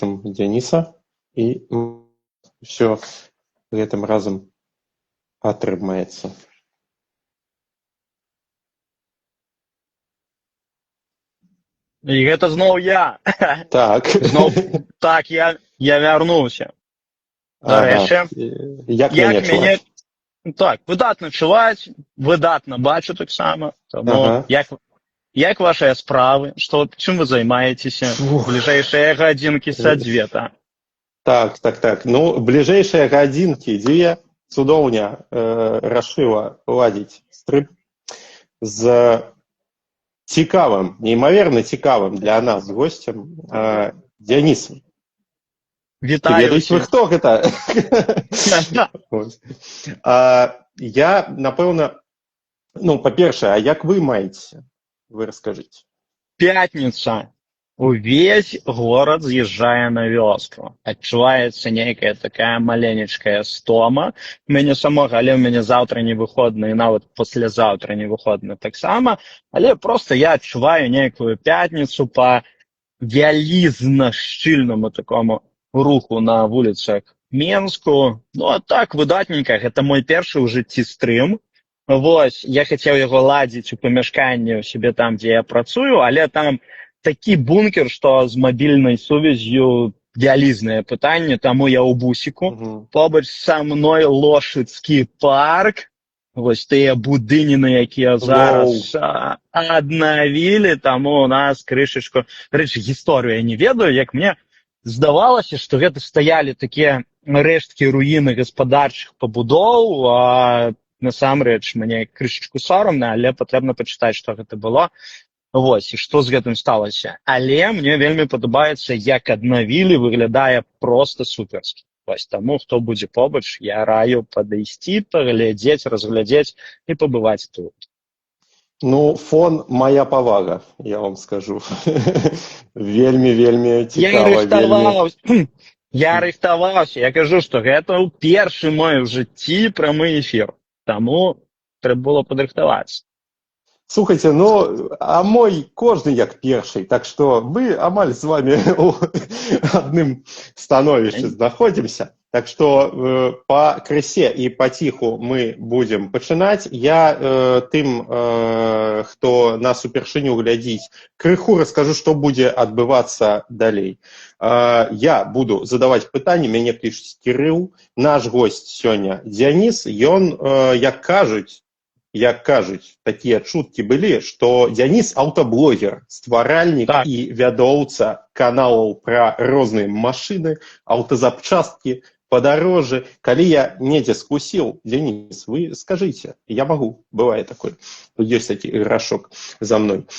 Дзяніса і ўсё гэтым разам атрымаецца. І гэта зноў я. Так. Зноў, так, я вярнуўся. Дарэчы, як мяне чуваць? Так, выдатна чуваць, выдатна бачу таксама. Таму, як вашыя справы? Чым вы займаецеся? Бліжэйшыя гадзінкі са дзве. Так. Ну, бліжэйшыя гадзінкі дзве цудоўня рашыла ладзіць стрып з цікавым, неймаверна цікавым для нас госцем Дзянісам. Вітаю ведаеце вы, хто гэта? Я, напэўна, па-першае, а як вы маеце? Вы раскажыце. Пятніца. Увесь горад з'язджае на вёску. Адчуваецца нейкая такая маленечкая стома. У мяне самога, але ў мяне заўтра не выходны, і нават паслязаўтра не выходны таксама. Але проста я адчуваю нейкую пятніцу па вялізна шчыльнаму такому руху на вуліцах Менску. Ну, а так, выдатненька. Гэта мой першы ў жыцці стрым. Вось, я хацеў яго ладзіць у памяшканні ў сябе там, дзе я працую, але там такі бункер, што з мабільнай сувяззю вялізнае пытанне, таму я ў бусіку. Побач са мной Лошыцкі парк. Вось тыя будыніны, якія зараз аднавілі, таму у нас крышачку... Рэчы, гісторыю я не ведаю, як мне здавалася, што гэта стаялі такія рэшткі руіны гаспадарчых пабудоў, а насамрэч мне крышачку сорамна, але патрэбна пачытаць, што гэта было. Вось, і што з гэтым сталася. Але мне вельмі падабаецца, як аднавілі, выглядае проста суперскі. Вось, таму, хто будзе побач, я раю падысці, паглядзець, разглядзець і пабываць тут. Ну, фон моя павага, я вам скажу. Вельмі цікава. Я рыхтаваўся, я кажу, што гэта першы мой у жыцці прамы эфір. Таму трэба было падрыхтавацца. Слухайте, ну, а мой кожны як першы, так што мы амаль з вами ў адным становішчы знаходзімся. Так што па крысе і паціху мы будзем пачынаць. Я тым, хто нас упершыню глядзіць, крыху раскажу, што будзе адбывацца далей. Я буду задаваць пытанні, мяне клічуць Кірыл. Наш госць сёння Дзяніс, ён, як кажуць, такія чуткі былі, што Дзяніс аўтаблогер, стваральнік і вядоўца каналаў пра розныя машыны, аўтазапчасткі, падарожжы. Калі я недзе скусіў, Дзяніс, вы скажыце, я магу, бывае такое, ёсць такі грашок за мной.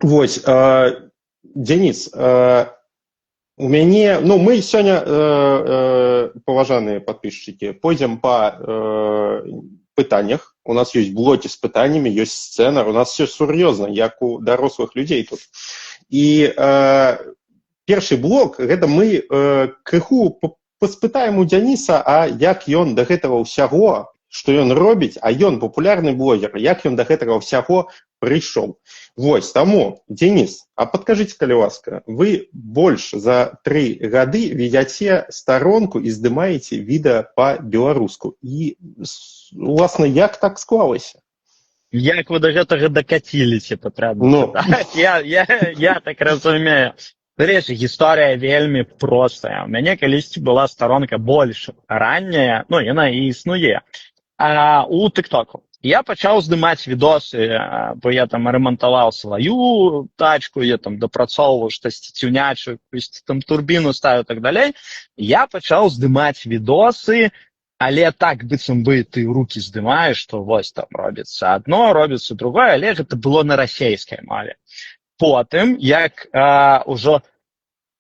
Вось, Дзяніс, у мяне, ну, мы сёння, паважаныя падпісчыкі, пойдзем па пытаннях. У нас ёсць блокі з пытаннямі, ёсць сцэнар, у нас все сур'ёзна, як у дарослых людзей тут. І першы блок, гэта мы крыху паспытаем у Дзяніса, а як ён да гэтага ўсяго, што ён робіць, а ён папулярны блогер, як ён да гэтага ўсяго прыйшоў. Вось, таму, Дзяніс, а падкажыце, калі ласка, вы больш за 3 гады ведяце старонку і здымаеце відэа па-беларуску. І, уласна, як так склалася? Як вы да гэтага дакаціліся, патрэбна? Я так разумею. Рэчы, гісторыя вельмі простая. У мяне калісьці была старонка больш ранняя, ну, яна і існуе, у тык-току. Я пачаў здымаць відосы, бо я там рамантаваў сваю тачку, я там дапрацоўваў штосьці цюнячую, там турбіну ставіў і так далей. Я пачаў здымаць відосы, але так, быццам бы, ты рукі здымаеш, што вось там робіцца адно, робіцца другое, але гэта было на расейскай мове. Потым, як ужо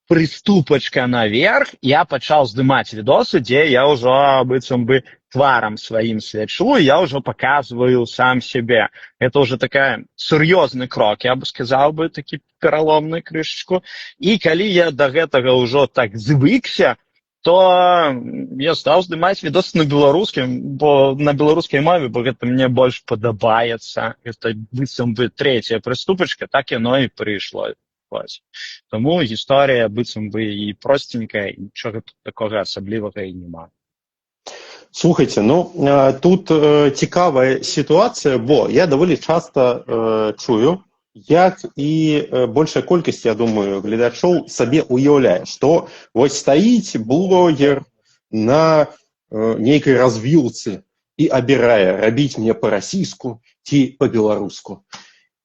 прыступачка наверх, я пачаў здымаць відосы, дзе я ўжо, быццам бы, тварам сваім свячу, я ўжо паказваю сам сябе. Это ўжо такая сур'ёзны крок, я бы сказаў бы, такі пераломны крышачку. І калі я да гэтага ўжо так звыкся, то я стаў здымаць відосы на беларускім, бо на беларускай мове, бо гэта мне больш падабаецца. Гэта быццам бы трэцяя прыступачка, так яно і прыйшло. Вось. Тому гісторія быццам бы і простенькая, і нічога тут такога асаблівага і няма. Слухайте, ну тут цікава ситуація, бо я доволі часто чую, як і большая колькасць, я думаю, гледачоў сабе уяўляе, што вось стаіць блогер на нейкай развілцы і абірае рабіць мне па-расійску ці па-беларуску.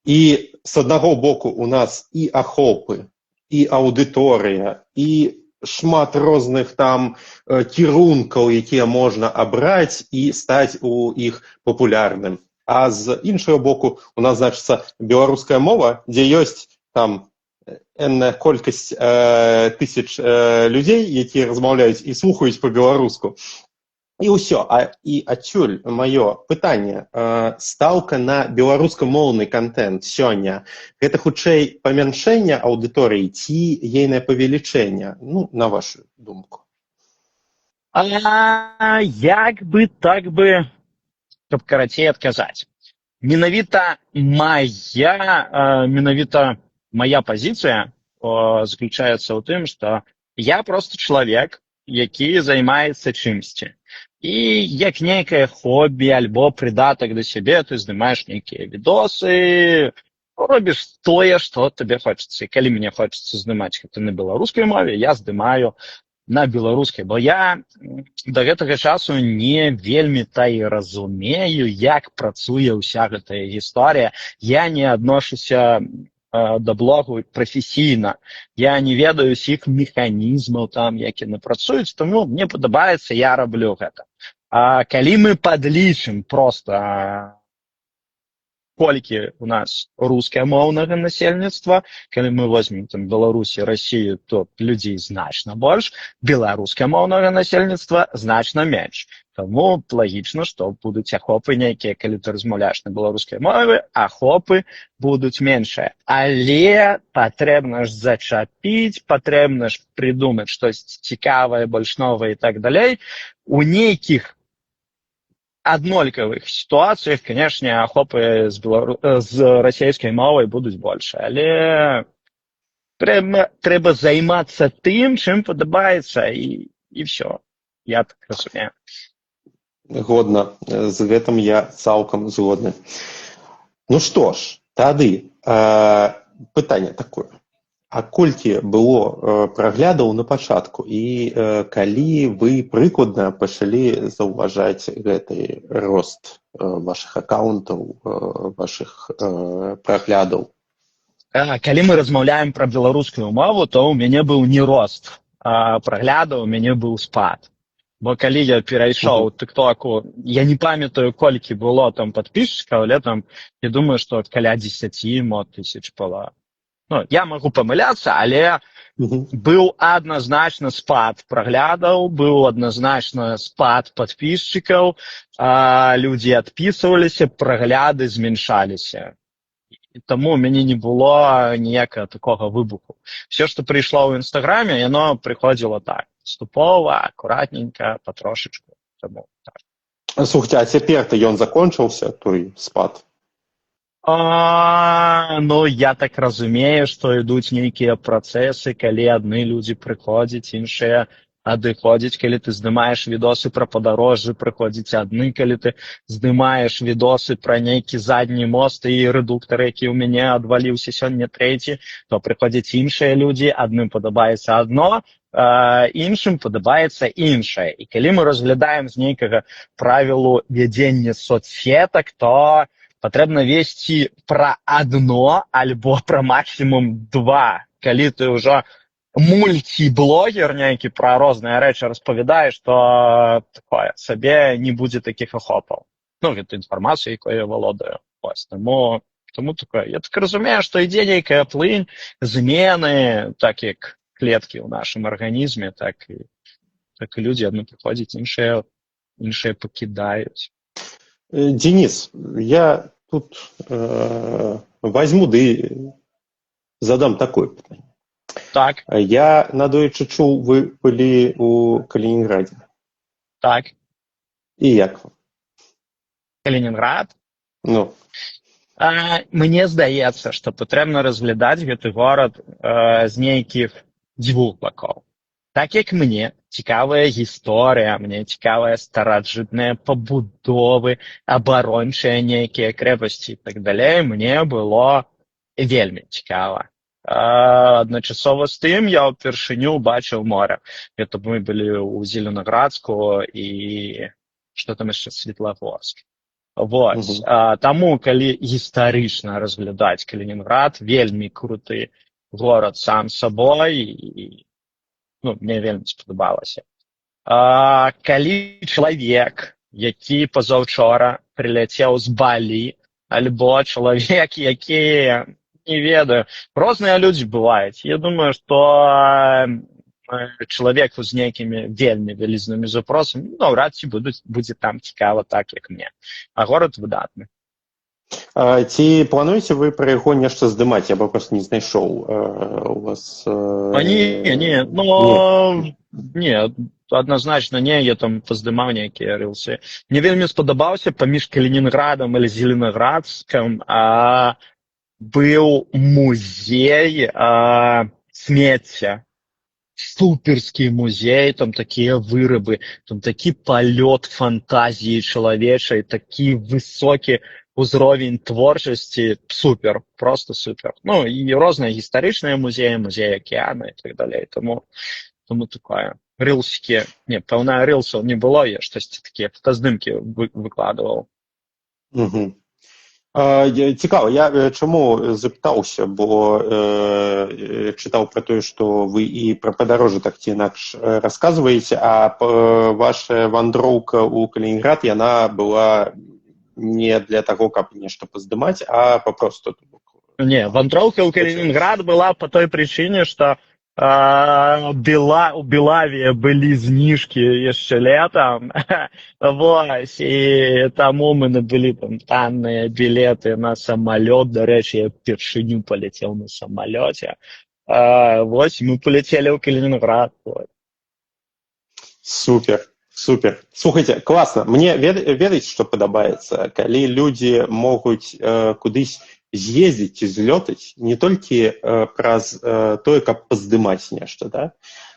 І з аднаго боку у нас і ахопы, і аўдыторыя, і шмат розных там кірункаў, якія можна абраць і стаць у іх папулярным. А з іншага боку у нас, значыцца, беларуская мова, дзе ёсць там энная колькасць тысяч людзей, якія размаўляюць і слухаюць па-беларуску. І ўсё. І адсюль маё пытанне. Стаўка на беларускамоўны контент сёння – гэта хутчэй памяншэнне аўдыторыі ці ейнае павелічэнне? Ну, на вашу думку. Як бы, так бы, каб карацей адказаць. Менавіта моя пазіцыя заключаецца ў тым, што я проста чалавек, які займаецца чымсьці. І як нейкае хобі альбо прыдатак да сябе, ты здымаеш нейкія відосы, робіш тое, што табе хочацца. І калі мне хочацца здымаць гэта на беларускай мове, я здымаю на беларускай, бо я да гэтага часу не вельмі і разумею, як працуе ўся гэтая гісторыя. Я не адношуся да блогу прафесійна. Я не ведаю ўсіх механізмаў там, які напрацуюць, тому мне падабаецца, я раблю гэта. А калі мы падлічым проста колькі у нас рускамоўнага насельніцтва, калі мы возьмем там Беларусі, Расію, то людзей значна больш, беларускамоўнага насельніцтва значна менш. Таму лагічна, што будуць ахопы нейкія, калі ты размаўляеш на беларускай мове, ахопы будуць меншыя. Але патрэбна ж зачапіць, патрэбна ж прыдумаць штосьці цікавае, больш новае і так далей. У нейкіх аднолькавых сітуацыях, канешне, ахопы з расійскай мовай будуць больш. Але трэба займацца тым, чым падабаецца, і ўсё. Я так разумею. Годна. З гэтым я цалкам згодны. Ну што ж, тады пытанне такое. А колькі было праглядаў на пачатку і калі вы прыкладна пачалі заўважаць гэты рост вашых акаунтаў, вашых праглядаў? Калі мы размаўляем пра беларускую мову, то ў мяне быў не рост, а праглядаў у мяне быў спад. Бо калі я перайшоў у тыктоку, я не памятаю, колькі было там падпісчыкаў, але там, я думаю, што каля 10 тысяч было. Ну, я магу памыляцца, але быў адназначна спад праглядаў, быў адназначна спад падпісчыкаў, людзі адпісваліся, прагляды зменшаліся. І таму у мяне не было ніякага такога выбуху. Все, што прыйшло ў інстаграме, яно прыходзіла так. Ступова, акуратненько, потрошечку. Тому, так. Слухайте, а цяпер-то ён закончыўся, той спад? Ну, я так разумею, што ідуць нейкія працэсы, калі адны людзі прыходзяць, іншыя адыходзяць. Калі ты здымаеш відосы пра падарожжы, прыходзяць адны. Калі ты здымаеш відосы пра нейкі задні мост і рэдуктар, які ў мяне адваліўся сёння трэці, то прыходзяць іншыя людзі, адным падабаецца адно, іншым падабаецца іншае. І калі мы разглядаем з нейкага правілу вядзення соцсетак, то патрэбна весці пра адно альбо пра максімум два. Калі ты ўжо мульціблогер нейкі пра розныя рэчы распавядаеш, то такое сабе не будзе такіх ахопаў. Ну, гэта інфармацыя, якой я валодаю. Таму такое. Я так разумею, што ідзе нейкая плынь, змены, так як клеткі ў нашым арганізме, так і людзі адны прыходзяць, іншыя пакідаюць. Денис, я тут возьму ды задам такое пытанне. Так. Я надоечы чуў, вы былі ў Калінінградзе. Так. І як вам? Калінінград? Ну. Мне здаецца, што патрэбна разглядаць гэты горад з нейкіх дзвюх бакоў. Так як мне цікавая гісторыя, мне цікавыя старажытныя пабудовы, абарончыя нейкія крэпасці і так далей, мне было вельмі цікава. Адначасова з тым я ўпершыню бачыў море. Гэта мы былі ў Зеленаградску і што там яшчэ Светлагорск. Вось. Таму, калі гістарычна разглядаць Калінінград, вельмі круты горад сам сабой, і мне вельмі спадабалася. Калі чалавек, які пазаўчора прыляцеў з Балі, альбо чалавек, які, не ведаю, розныя людзі бываюць. Я думаю, што чалавек з нейкімі вельмі вялізнымі запросамі, наўрад ці будзе там цікава так, як мне. А горад выдатны. Ці плануеце вы пра яго нешта здымаць? Я бы проста не знайшоў у вас... Не, адназначна не, я там паздымаў нейкія рылсы. Мне вельмі спадабаўся паміж Калінінградам или Зеленаградскам быў музей смецця. Суперскі музей, там такія вырабы, там такі палёт фантазіі чалавечай, такі высокі ўзровень творчасці, супер, просто супер. І розныя гістарычныя музеі, музеі акеана і так далей. Тому такое. Рылсікі, пэўна, рылсаў не было, я штосьці такія фотаздымкі выкладываў. Цікава, я чаму запытаўся, бо чытаў пра тое, што вы і пра падарожжа так ці інакш расказваеце, а ваша вандроўка ў Калінінград, яна была не для таго, каб нешта паздымаць, а папросту. Не, вандроўка ў Калінінград была па той прычыне, што у Белаве былі зніжкі яшчэ летам, вось, і таму мы набылі там танныя білеты на самалёт. Дарэчы, я першыню паляцеў на самалёце. Вось, мы паляцелі ў Калінінград. Супер. Слухайце, класна. Мне ведаеце, што падабаецца, калі людзі могуць кудысь з'ездзіць ці злётаць не толькі праз тое, каб паздымаць нешта, да?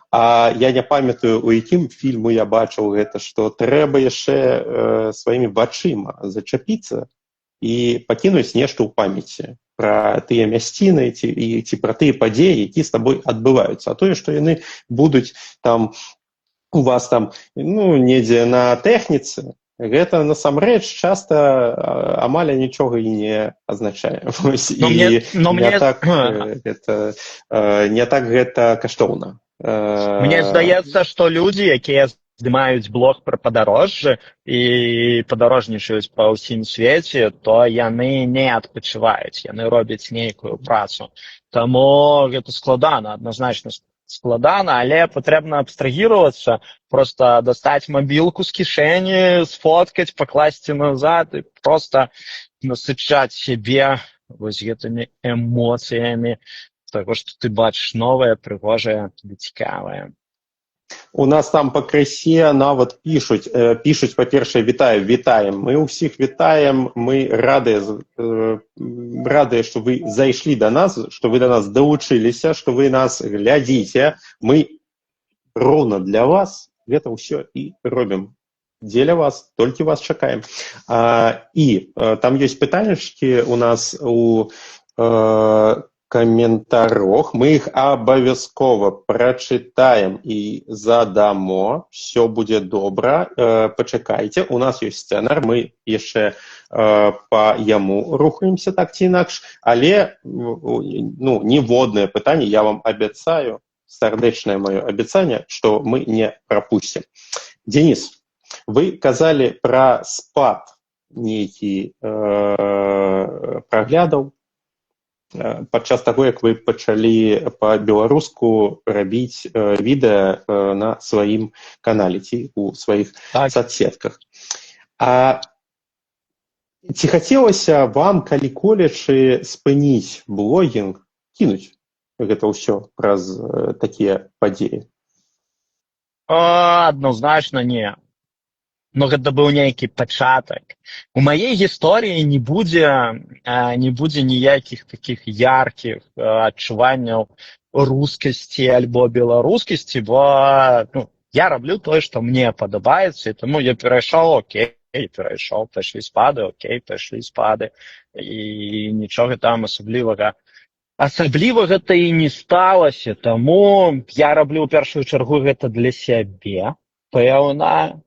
А я не памятаю, у якім фільму я бачыў гэта, што трэба яшчэ сваімі вачыма зачапіцца і пакінуць нешта ў памяці пра тыя мясціны ці пра тыя падзеі, якія з табой адбываюцца. А тое, што яны будуць там у вас там, недзе на тэхніцы, гэта насамрэч часта амаль нічога і не азначае. Не так гэта каштоўна. Мне здаецца, што людзі, якія здымаюць блог пра падарожжы і падарожнічаюць па ўсім свеце, то яны не адпачываюць, яны робяць нейкую працу. Таму гэта складана, адназначна складана, але патрэбна абстрагіравацца, проста дастаць мабілку з кішэні, сфоткаць, пакласці назад і проста насычаць сябе вось гэтымі эмоцыямі таго, што ты бачыш новае, прыгожае, цікавае. У нас там пакрысе нават пішуць, па-першае, вітаем. Мы ўсіх вітаем, мы радыя, што вы зайшлі да нас, што вы да нас далучыліся, што вы нас глядзіце. Мы роўна для вас гэта ўсё і робім. Дзеля вас, толькі вас чакаем. І там ёсць пытаннячкі у нас у каментарах, мы іх абавязкова прачытаем і задамо, все будзе добра, пачакайце, у нас ёсць сцэнар, мы яшчэ па яму рухаемся так ці інакш, але ніводнае пытанне, я вам абяцаю, сардэчнае маё абяцанне, што мы не прапусцім. Денис, вы казалі пра спад нейкі праглядаў падчас таго, як вы пачалі па-беларуску рабіць відэа на сваім канале ці ў сваіх соцсетках. Ці хацелася вам калі-колечы спыніць блогінг, кінуць гэта ўсё праз такія падзеі? Адназначна не. ну гэта быў нейкі пачатак. У маей гісторыі не будзе ніякіх такіх яркіх адчуванняў рускасці альбо беларускасці, бо я раблю тое, што мне падабаецца, і таму я перайшоў, перайшоў, пайшлі спады, і нічога там асаблівага то і не сталася, таму я раблю ў першую чаргу гэта для сябе, пэўна,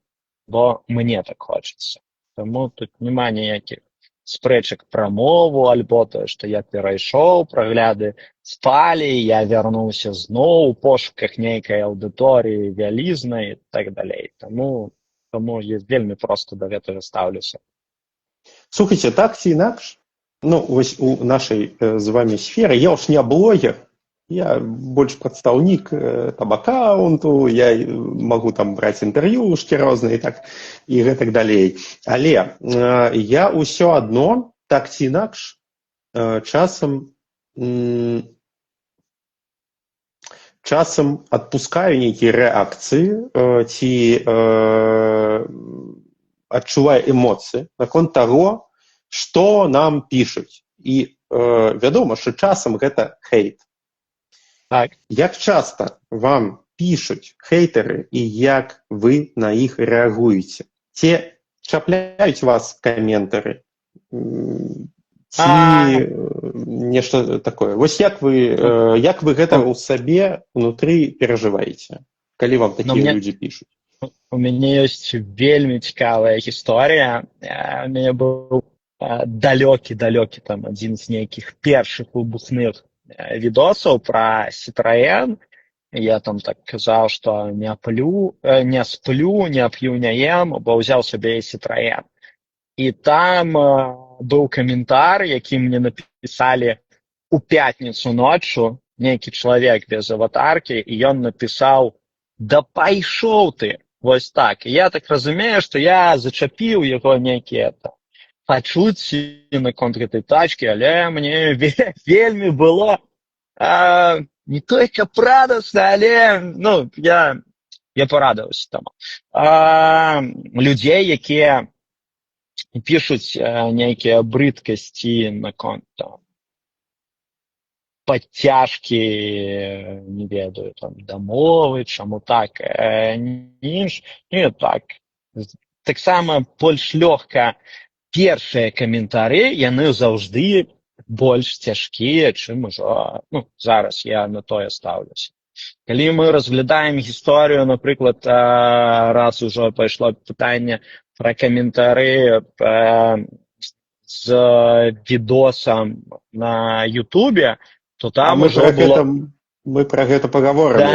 бо мне так хочацца. Таму тут няма ніякіх спрэчак пра мову, альбо тое, што я перайшоў, прагляды спалі, я вярнуўся зноў у пошуках нейкай аўдыторыі вялізнай і так далей. Таму я вельмі проста да гэтага стаўлюся. Слухайце, так ці інакш, вось у нашай з вами сферы, я уж не блогер, я больш прадстаўнік там аккаунту, я магу там браць інтэрв'юшкі розныя і гэтак далей. Але я ўсё адно, так ці інакш, часам адпускаю нейкія рэакцыі ці адчуваю эмоцыі наконт таго, што нам пішуць. І вядома, што часам гэта хейт. Так. Як часта вам пішуць хейтары і як вы на іх рэагуеце? Ці чапляюць вас каментары? Ці нешта такое? Вось як вы гэта ў сабе ўнутры перажываеце, калі вам такія людзі пішуць? У мяне ёсць вельмі цікавая гісторыя. У мяне быў далёкі там адзін з нейкіх першых выбухных відосаў пра Citroën. Я там так казаў, што не сплю, не п'ю, не ем, бо ўзяў сабе Citroën. І там быў каментар, які мне напісалі у пятніцу ноччу, нейкі чалавек без аватаркі, і ён напісаў: «Да пайшоў ты!» Вось так. І я так разумею, што я зачапіў яго нейкія пачуцці наконт гэтай тачкі, але мне вельмі было не той, каб радасна, але я парадаваўся таму. Людзей, якія пішуць нейкія брыдкасці наконт падцяжкі, не ведаю, дамовы, чаму так, не так. Таксама больш лёгка першыя каментары, яны заўжды больш цяжкія, чым ужо, зараз я на тое стаўлюся. Калі мы разглядаем гісторыю, напрыклад, раз ужо пайшло пытанне пра каментары з відосам на Ютубе, то там ужо было... Мы пра гэта пагаворым.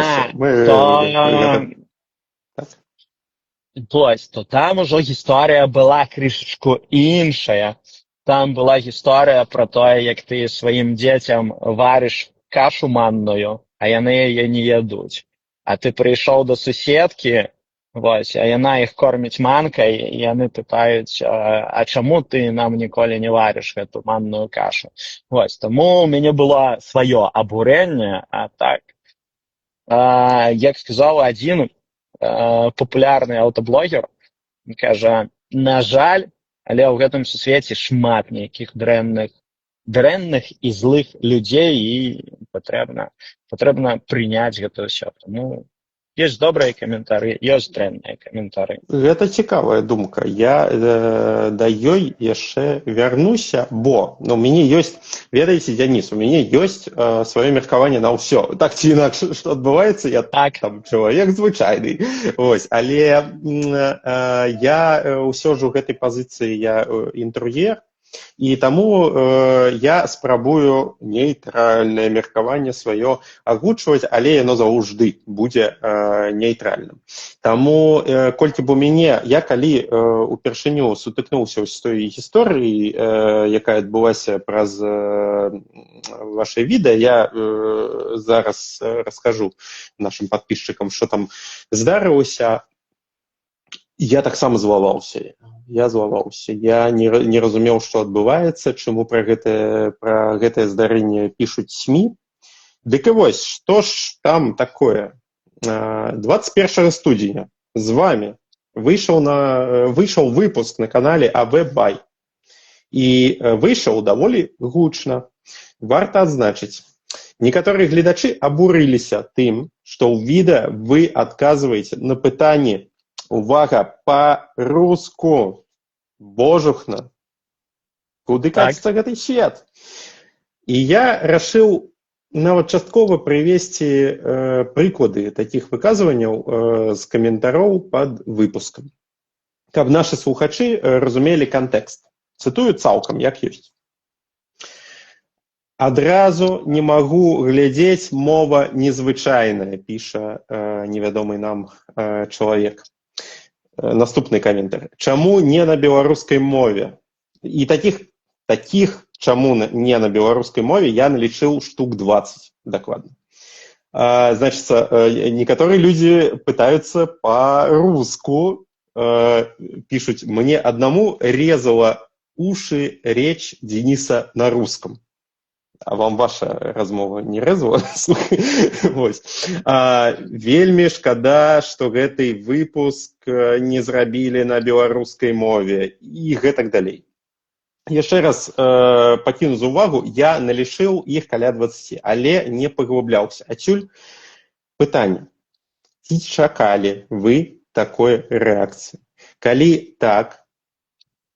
То там ужо гісторыя была крышачку іншая. Там была гісторыя пра тое, як ты сваім дзецям варыш кашу манную, а яны яе не ядуць. А ты прыйшоў да суседкі, а яна іх корміць манкай, і яны пытаюць: а чаму ты нам ніколі не варыш гэту манную кашу? Таму у мяне было сваё абурэнне, а так. Як сказаў адзін папулярны аўтаблогер, кажа: на жаль, але ў гэтым сусвеце шмат нейкіх дрэнных і злых людзей, і патрэбна прыняць гэта ўсё. Таму ёсць добрыя каментары, ёсць дрэнныя каментары. Гэта цікавая думка. Я да ёй яшчэ вярнуся, бо у мяне ёсць, ведаеце, Дзяніс, у мяне ёсць сваё меркаванне на ўсё. Так ці інакш, што адбываецца, я там чалавек звычайны. Але я ўсё ж у гэтай пазіцыі я інтэр'ер, і таму я спрабую нейтральнае меркаванне сваё агучваць, але яно заўжды будзе нейтральным. Таму, колькі б у мяне, я калі упершыню сутыкнуўся з той гісторыяй, якая адбылася праз вашы відэа, я зараз раскажу нашым падпісчыкам, што там здарылася. Я таксама злаваўся. Я не разумеў, што адбываецца, чаму пра гэтае здарэнне пішуць СМІ. Дык і вось, што ж там такое? 21 студзеня з вами выйшаў выпуск на канале АВ-Бай. І выйшаў даволі гучна. Варта адзначыць. Некаторыя гледачы абурыліся тым, што ў відэа вы адказваеце на пытанні, увага, па-руску, божухна. Куды каціцца гэты свет? І я рашыў нават часткова прывесці прыклады такіх выказванняў з каментароў пад выпускам, каб нашы слухачы разумелі кантэкст. Цытую цалкам, як ёсць. Адразу не магу глядзець, мова незвычайная, піша невядомы нам чалавек. Наступны каментар. Чаму не на беларускай мове? І такіх чаму не на беларускай мове я налічыў штук 20 дакладна. Значит, некаторыя людзі пытаюцца па-руску, пишут, мне одному резала уши речь Дениса на русском. А вам ваша размова не рэзала? Вельмі шкада, што гэты выпуск не зрабілі на беларускай мове і гэтак далей. Яшчэ раз пакіну за увагу, я налічыў іх каля 20, але не паглыбляўся. Адсюль пытанне. Ці чакалі вы такой рэакцыі? Калі так,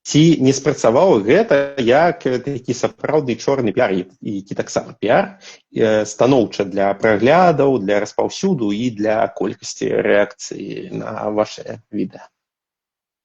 ці не спрацаваў гэта як такі сапраўдны чорны піар, які таксама піар, станоўча для праглядаў, для распаўсюду і для колькасці рэакцыі на ваши відэа?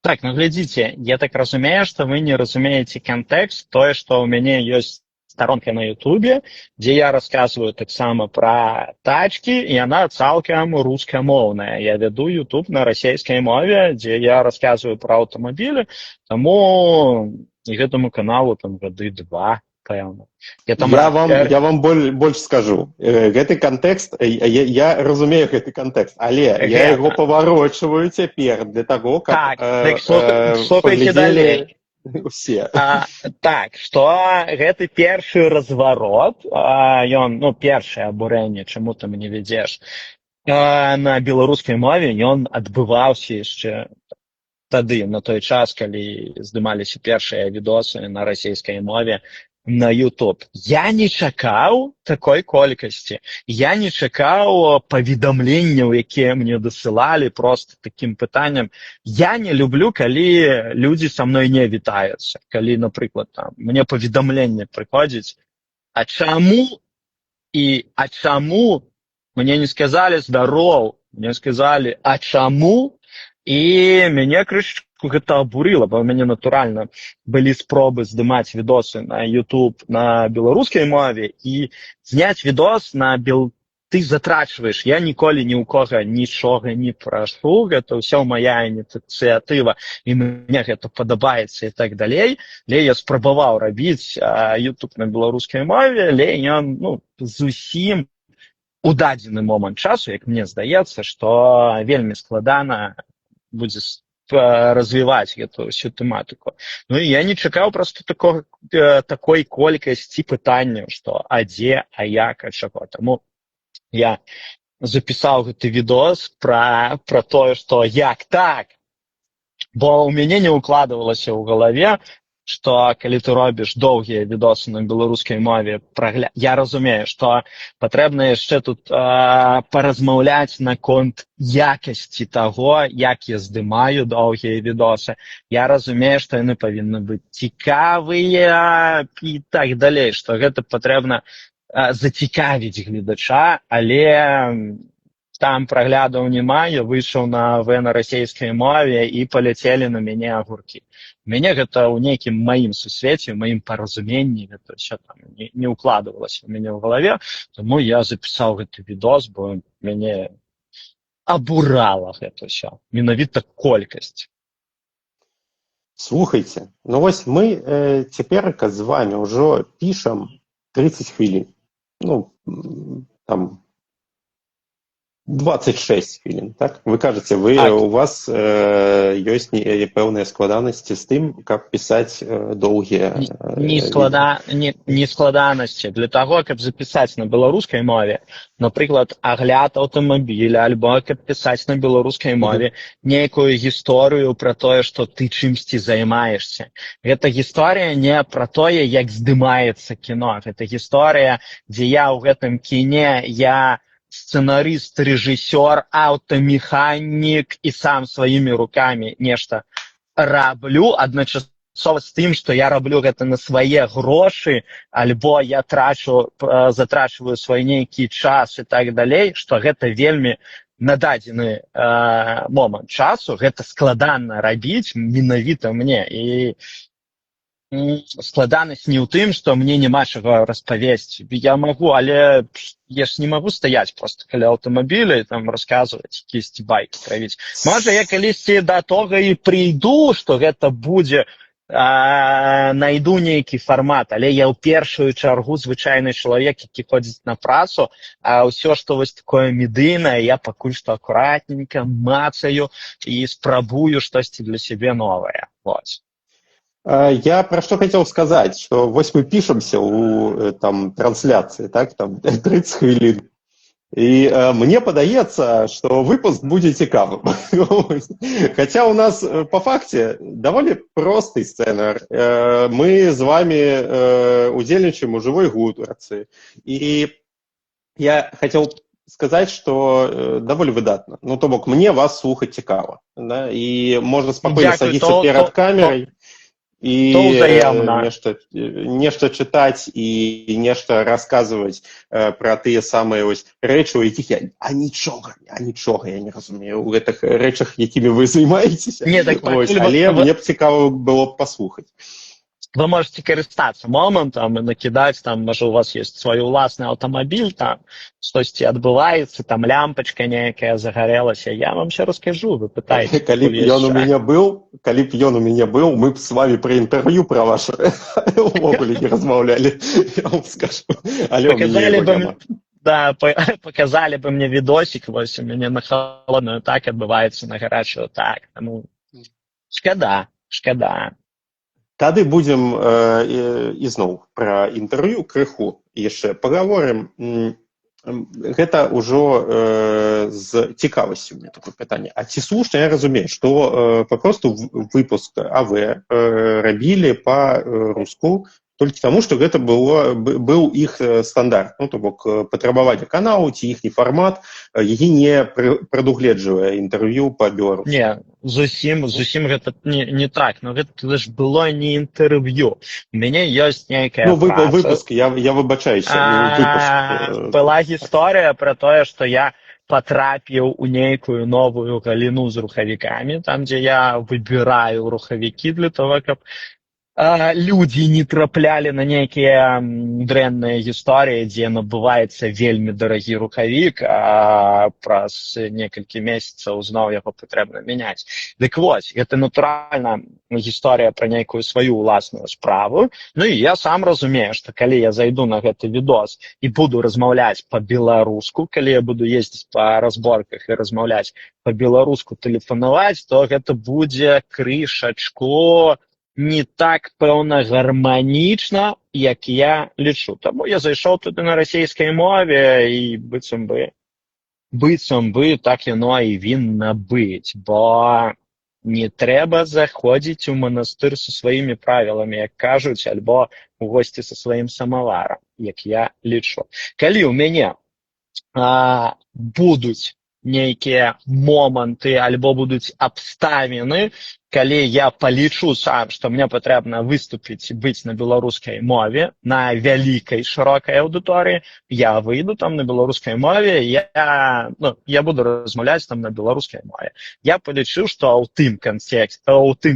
Так, ну глядзіце, я так разумею, што вы не разумееце кантэкст, тое, што ў мяне ёсць сторонка на Ютубе, дзе я рассказываю таксама пра тачкі, і яна цалкам рускамоўная. Я веду Ютуб на расійскай мове, дзе я рассказываю пра аўтамабілі, таму і гэтаму каналу там гады 2, пэўна. Я вам больш скажу. Гэты кантэкст, я разумею гэты кантэкст, але я яго паварочваю цяпер для таго, каб паглядзелі усе. Так, што гэты першы разварот, ён, ну, першае абурэнне, чаму ты мяне вядзеш, на беларускай мове, ён адбываўся яшчэ тады, на той час, калі здымаліся першыя відосы на расійскай мове на YouTube. Я не чакаў такой колькасці. Я не чакаў паведамленняў, якія мне дасылалі проста такім пытанням. Я не люблю, калі людзі са мной не вітаюцца. Калі, напрыклад, там, мне паведамленне прыходзіць, а чаму мне не сказалі здароў, мне сказалі, а чаму? І мяне крышачку гэта абурыла, бо ў мяне натуральна былі спробы здымаць відосы на YouTube на беларускай мове і зняць відос на ты затрачваеш. Я ніколі ні ў кога нічога не прашу, гэта ўсё моя ініцыятыва, і мне гэта падабаецца і так далей. Але я спрабаваў рабіць YouTube на беларускай мове, але ён, ну, зусім у дадзены момант часу, як мне здаецца, што вельмі складана будзе развіваць гэту ўсю тэматыку. Ну і я не чакаў проста такой колькасці пытанняў, што а дзе, а як, а чаго. Таму я запісаў гэты відос пра тое, што як так, бо ў мяне не ўкладвалася ў галаве, што калі ты робіш доўгія відосы на беларускай мове, я разумею, што патрэбна яшчэ тут паразмаўляць наконт якасці таго, як я здымаю доўгія відосы. Я разумею, што яны павінны быць цікавыя і так далей, што гэта патрэбна зацікавіць гледача, але там праглядаў няма, я выйшаў на расійскай мове і паляцелі на мяне агуркі. У мяне гэта ў нейкім маім сусвеце, ў маім паразуменні, гэта ўсё там не ўкладвалася ў мяне ў галаве, таму я запісаў гэты відос, бо мяне абурала гэта ўсё, менавіта колькасць. Слухайце, ну вось мы цяперака з вами ўжо пішам 30 хвілін. Ну, там 26 хвілін, так? Ви кажаце, Так. у вас ёсць пэўныя складанасці з тым, каб пісаць доўгія відэа. Не складанасці. Для таго, каб запісаць на беларускай мове, напрыклад, агляд аўтамабіля, альбо каб пісаць на беларускай мове нейкую гісторыю пра тое, што ты чымсьці займаешся. Гэта гісторыя не пра тое, як здымаецца кіно. Гэта гісторыя, дзе я ў гэтым кіне, я сцэнарыст, рэжысёр, аўтамеханік і сам сваімі рукамі нешта раблю, адначасова з тым, што я раблю гэта на свае грошы, альбо я затрачваю свой нейкі час і так далей, што гэта вельмі на дадзены момант часу, гэта складана рабіць менавіта мне. І складанасць не ў тым, што мне няма чаго распавесці. Я магу, але я ж не магу стаяць проста каля аўтамабіля і там расказваць, якісьці байкі травіць. Можа, я калісьці да тога і прыйду, што гэта будзе, найду нейкі фармат, але я ў першую чаргу звычайны чалавек, які ходзіць на працу, а ўсё, што вось такое медыйнае, я пакуль што акуратненька мацаю і спрабую штосьці для сябе новае. Вот. Я про что хотел сказать, что вось мы пишемся у там трансляции, так, там 30 хвілін. И мне падаецца, что выпуск будет цікавым. Хотя у нас по факте довольно простый сценар. Мы с вами удзельничаем у живой гутарцы. И я хотел сказать, что довольно выдатно. Ну, то бок, мне вас слухать цікава. Да? И можно спокойно садиться перед камерой. І нешта чытаць і нешта расказваць пра тыя самыя рэчы, у якіх я нічога я не разумею у гэтых рэчах, якімі вы займаецеся. Але мне б цікава было б паслухаць. Вы можете карыстацца момантам і накідаць, там, можа, у вас есть свой уласны аўтамабіль, там, штосьці адбываецца, там, лямпачка нейкая загарэлася, я вам все раскажу, вы пытаеце. Калі б ён у мяне быў, мы б с вами пра інтэрв'ю пра ваше увогуле не размаўлялі, я вам скажу. Але ў мяне яго няма. Да, показали бы мне видосик, вось у мяне на холодную так адбываецца, на гарачую так. Таму шкада. Тады будзем ізноў пра інтэрв'ю крыху яшчэ пагаворым. Гэта ўжо з цікавасцю у меня такое пытанне. А ці слушна я разумею, што папросту выпуск АВ рабілі па-руску толькі таму, што гэта быў іх стандарт, ну, то бок патрабаванне каналу ці іхні фармат, які не прадугледжвае інтэрв'ю па-беларуску. Не, зусім гэта не так, но гэта ж было не інтэрв'ю. У мяне ёсць нейкая праца. Выпуск, я выбачаюся. Была гісторыя пра тое, што я потрапіў у нейкую новую галіну з рухавікамі, там, дзе я выбіраю рухавікі для того, каб людзі не траплялі на нейкія дрэнныя гісторыі, дзе набываецца вельмі дарагі рухавік, а праз некалькі месяцаў зноў яго патрэбна мяняць. Дык вось, гэта натуральна гісторыя пра нейкую сваю ўласную справу. Ну і я сам разумею, што калі я зайду на гэты відос і буду размаўляць па-беларуску, калі я буду ездзіць па разборках і размаўляць па-беларуску, тэлефанаваць, то гэта будзе крышачку не так, пэўна, гарманічна, як я лічу. Таму я зайшоў туды на расійскай мове і быццам бы так яно і вінна быць, бо не трэба заходзіць у манастыр са сваімі правіламі, як кажуць, альбо у госці са сваім самаварам, як я лічу. Калі ў мяне будуць нейкія моманты альбо будуць абставіны, калі я палічу сам, што мне патрэбна выступіць і быць на беларускай мове, на вялікай шырокай аўдыторыі, я выйду там на беларускай мове, я буду размаўляць там на беларускай мове. Я палічу, што ў тым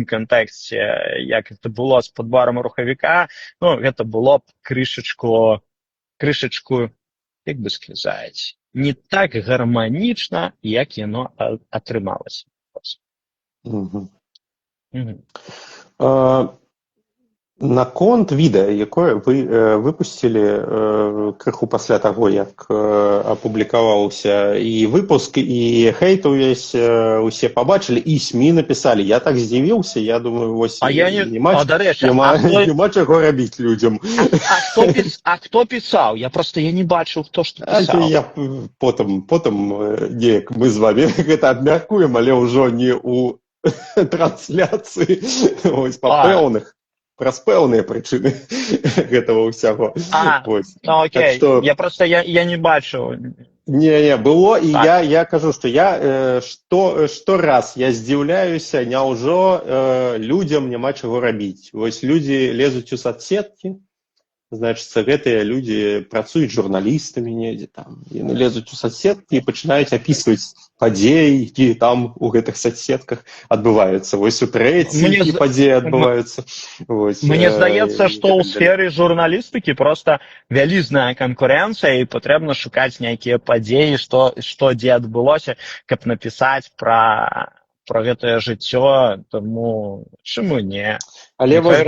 кантэксце, як гэта было з падборам рухавіка, гэта было б крышачку, як бы сказаць, не так гарманічна, як яно атрымалася. Наконт відэа, якое вы выпусцілі крыху пасля таго, як апублікаваўся і выпуск, і хейт увесь усе пабачылі, і СМІ напісалі. Я так здзівіўся, я думаю, вось Дарэчы, няма чаго рабіць людзям. Хто пісаў? Я не бачыў, хто што пісаў. Я потым неяк мы з вами гэта абмяркуем, але ўжо не ў трансляцыі, ось па пэўных. Праз пэўныя прычыны гэтага ўсяго. Окей. Я не бачыў. Не, было, і я кажу, што я штораз я здзіўляюся, няўжо людзям няма чаго рабіць. Вось людзі лезуць у соцсеткі, значыцца, гэтыя людзі працуюць журналістамі недзе там, яны лезуць у соцсеткі і пачынаюць апісваць падзеі, які там у гэтых соцсетках адбываюцца. Вось у трэцій падзеі адбываюцца. Мне здаецца, што ў сферы журналістыкі проста вялізная канкурэнцыя і патрэбна шукаць нейкія падзеі, што дзе адбылося, каб напісаць пра гэтае жыццё, таму чаму не? Але вось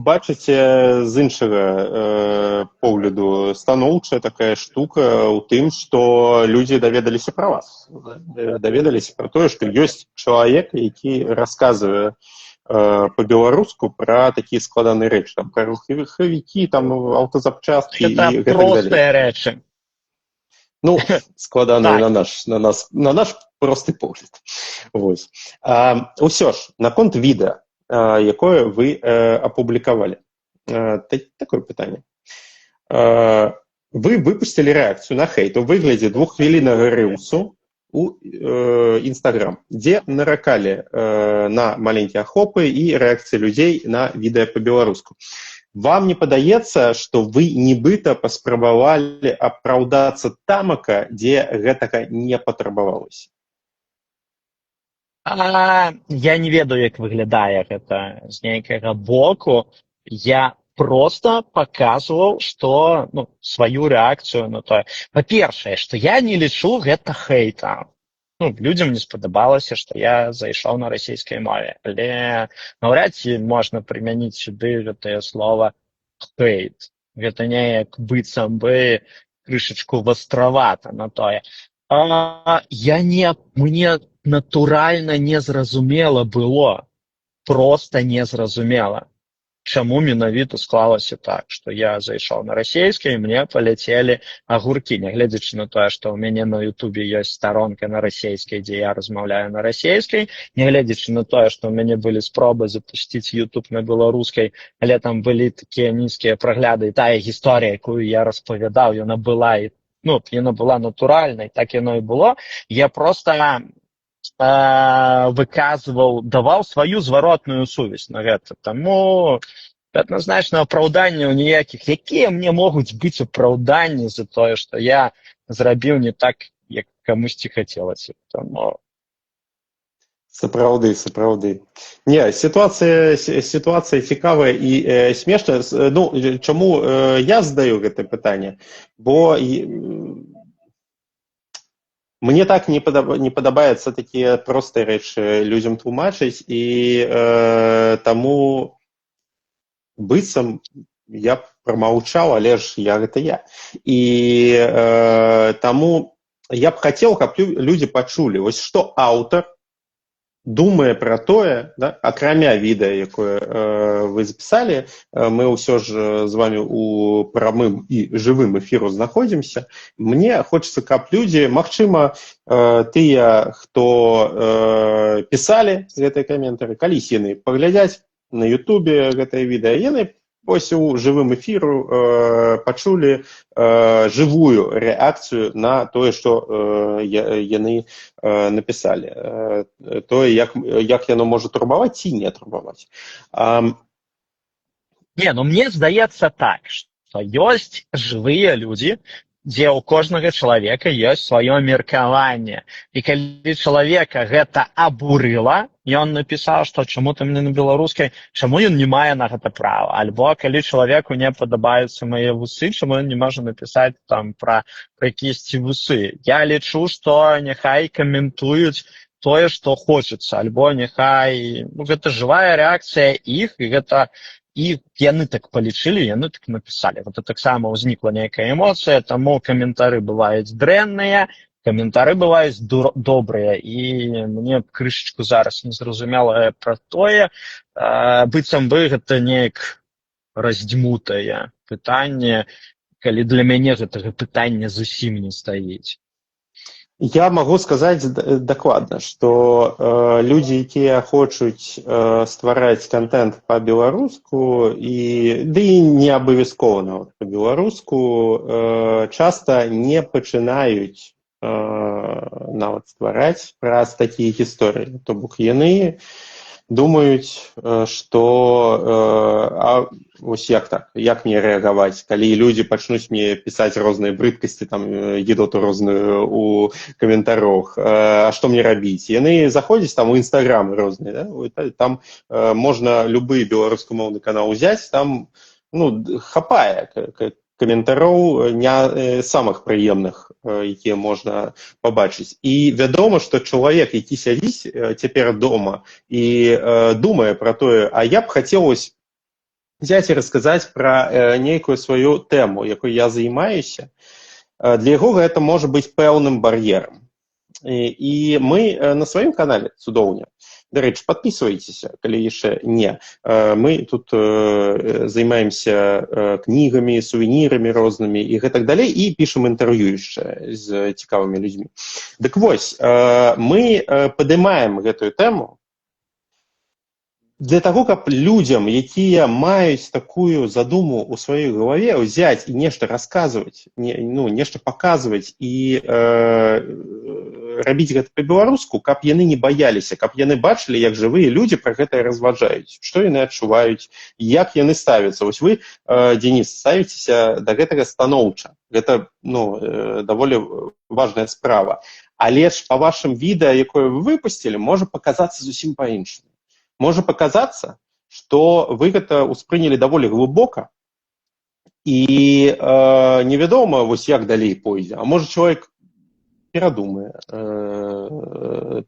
бачыце, з іншага погляду, станоўчая такая штука ў тым, што людзі даведаліся пра вас. Даведаліся пра тое, што ёсць чалавек, які расказвае па-беларуску пра такія складаныя рэчы, там, пра рухавікі, там, аўтазапчасткі і гэтак далей. Гэта простыя рэчы. Ну, складаныя на наш просты погляд. Вось. Усё ж, наконт відэа, якое вы апублікавалі. Такое пытанне. Вы выпусцілі рэакцыю на хейт у выглядзе 2-хвіліннага рылсу у Instagram, дзе наракалі на маленькія ахопы і рэакцыі людзей на відэа па-беларуску. Вам не падаецца, што вы нібыта паспрабавалі апраўдацца тамака, дзе гэтага не патрабавалася? Я не ведаю, як выглядае гэта з нейкага боку. Я проста паказваў, што сваю рэакцыю на тое. Па-першае, што я не лічу гэта хейтам. Людзям не спадабалася, што я зайшоў на расійскай мове. Але наўрад ці можна прымяніць сюды гэтае слова хейт. Гэта неяк быццам бы крышачку вастравата на тое. Мне натуральна незразумела было. Проста незразумела. Чаму менавіта склалася так, што я зайшоў на расійскі, і мне паляцелі агуркі, нягледзячы на тое, што ў мяне на Ютубе ёсць старонка на расійскай, дзе я размаўляю на расійскай, нягледзячы на тое, што ў мяне былі спробы запусціць Ютуб на беларускай, але там былі такія нізкія прагляды, і тая гісторыя, якую я распавядаў, яна была натуральнай, так яно і было. Я проста выказваў, даваў сваю зваротную сувязь на гэта. Таму адназначна апраўданняў ніякіх. Якія мне могуць быць апраўданні за тое, што я зрабіў не так, як камусьці хацелася. Таму... Сапраўды. Не, ситуацыя цікавая і смешная. Чаму я задаю гэта пытанне? Бо мне так не падабаецца такія простыя рэчы людзям тлумачыць, і таму быццам я прамаўчаў, але ж гэта я. І таму я б хацеў, каб людзі пачулі, вось што аўтар думае пра тое, акрамя відэа, якое вы запісалі, мы ўсё ж з вами у прамым і жывым эфіру знаходзімся. Мне хочацца, каб людзі, магчыма, тыя, хто пісалі гэтыя каментары, калісь яны паглядзяць на Ютубе гэтае відэа, яны вось у жывым эфіру пачулі жывую рэакцыю на тое, што яны напісалі. Тое, як яно можа турбаваць ці не турбаваць. Мне здаецца так, што ёсць жывыя людзі, дзе ў кожнага чалавека ёсць сваё меркаванне. І калі чалавека гэта абурыла, ён напісаў, што чаму ты мне на беларускай, чаму ён не мае на гэта права. Альбо калі чалавеку не падабаюцца мае вусы, чаму ён не можа напісаць там пра якісьці вусы. Я лічу, што няхай каментуюць тое, што хочацца, альбо няхай, ну, гэта жывая рэакцыя іх, і гэта і яны так палічылі, яны так напісалі. Вот таксама ўзнікла нейкая эмоцыя, таму каментары бываюць дрэнныя, каментары бываюць добрыя, і мне крышачку зараз незразумела пра тое, быццам бы гэта неяк раздзьмутае пытанне, калі для мяне гэтага пытання зусім не стаіць. Я могу сказаць дакладна, што людзі, якія хочуць ствараць контент па-беларуску, ды і не абавязкова нават па-беларуску, часта не пачынаюць нават ствараць праз такія гісторыі. То бок яны думаюць, што вось як так, як мне рэагаваць, калі людзі пачнуць мне пісаць розныя брыдкасці, там гідоту розную у каментарах, а што мне рабіць? Яны заходзяць там у інстаграмы розныя, да? Там можна любы беларускамоўны канал узяць, там хапае каментароў не самых прыемных, якія можна пабачыць. І вядома, што чалавек, які сядзіць цяпер дома і думае пра тое, а я б хацелось взять і расказаць пра нейкую сваю тэму, якой я займаюся, для яго гэта можа быць пэўным бар'ерам. І мы на сваім канале «Цудоўня», дарэчы, подписывайтеся, калі яшчэ не. Мы тут займаемся кнігамі, сувенірамі рознымі і гэтак далей, і пішам інтэрв'ю яшчэ з цікавымі людзьмі. Дык вось, мы падымаем гэтую тэму для таго, каб людзям, якія маюць такую задуму ў сваёй галаве, ўзяць і нешта расказваць, нешта паказваць і рабіць гэта па-беларуску, каб яны не баяліся, каб яны бачылі, як жывыя людзі пра гэта разважаюць, што яны адчуваюць, як яны ставяцца. Вось вы, Денис, ставіцеся да гэтага станоўча. Гэта даволі важная справа. Але ж па вашым відэа, якое вы выпусцілі, можа паказацца зусім па-іншаму. Можа паказацца, што вы гэта ўспрынялі даволі глыбока і невядома, вось як далей пойдзе. А можа, чалавек перадумае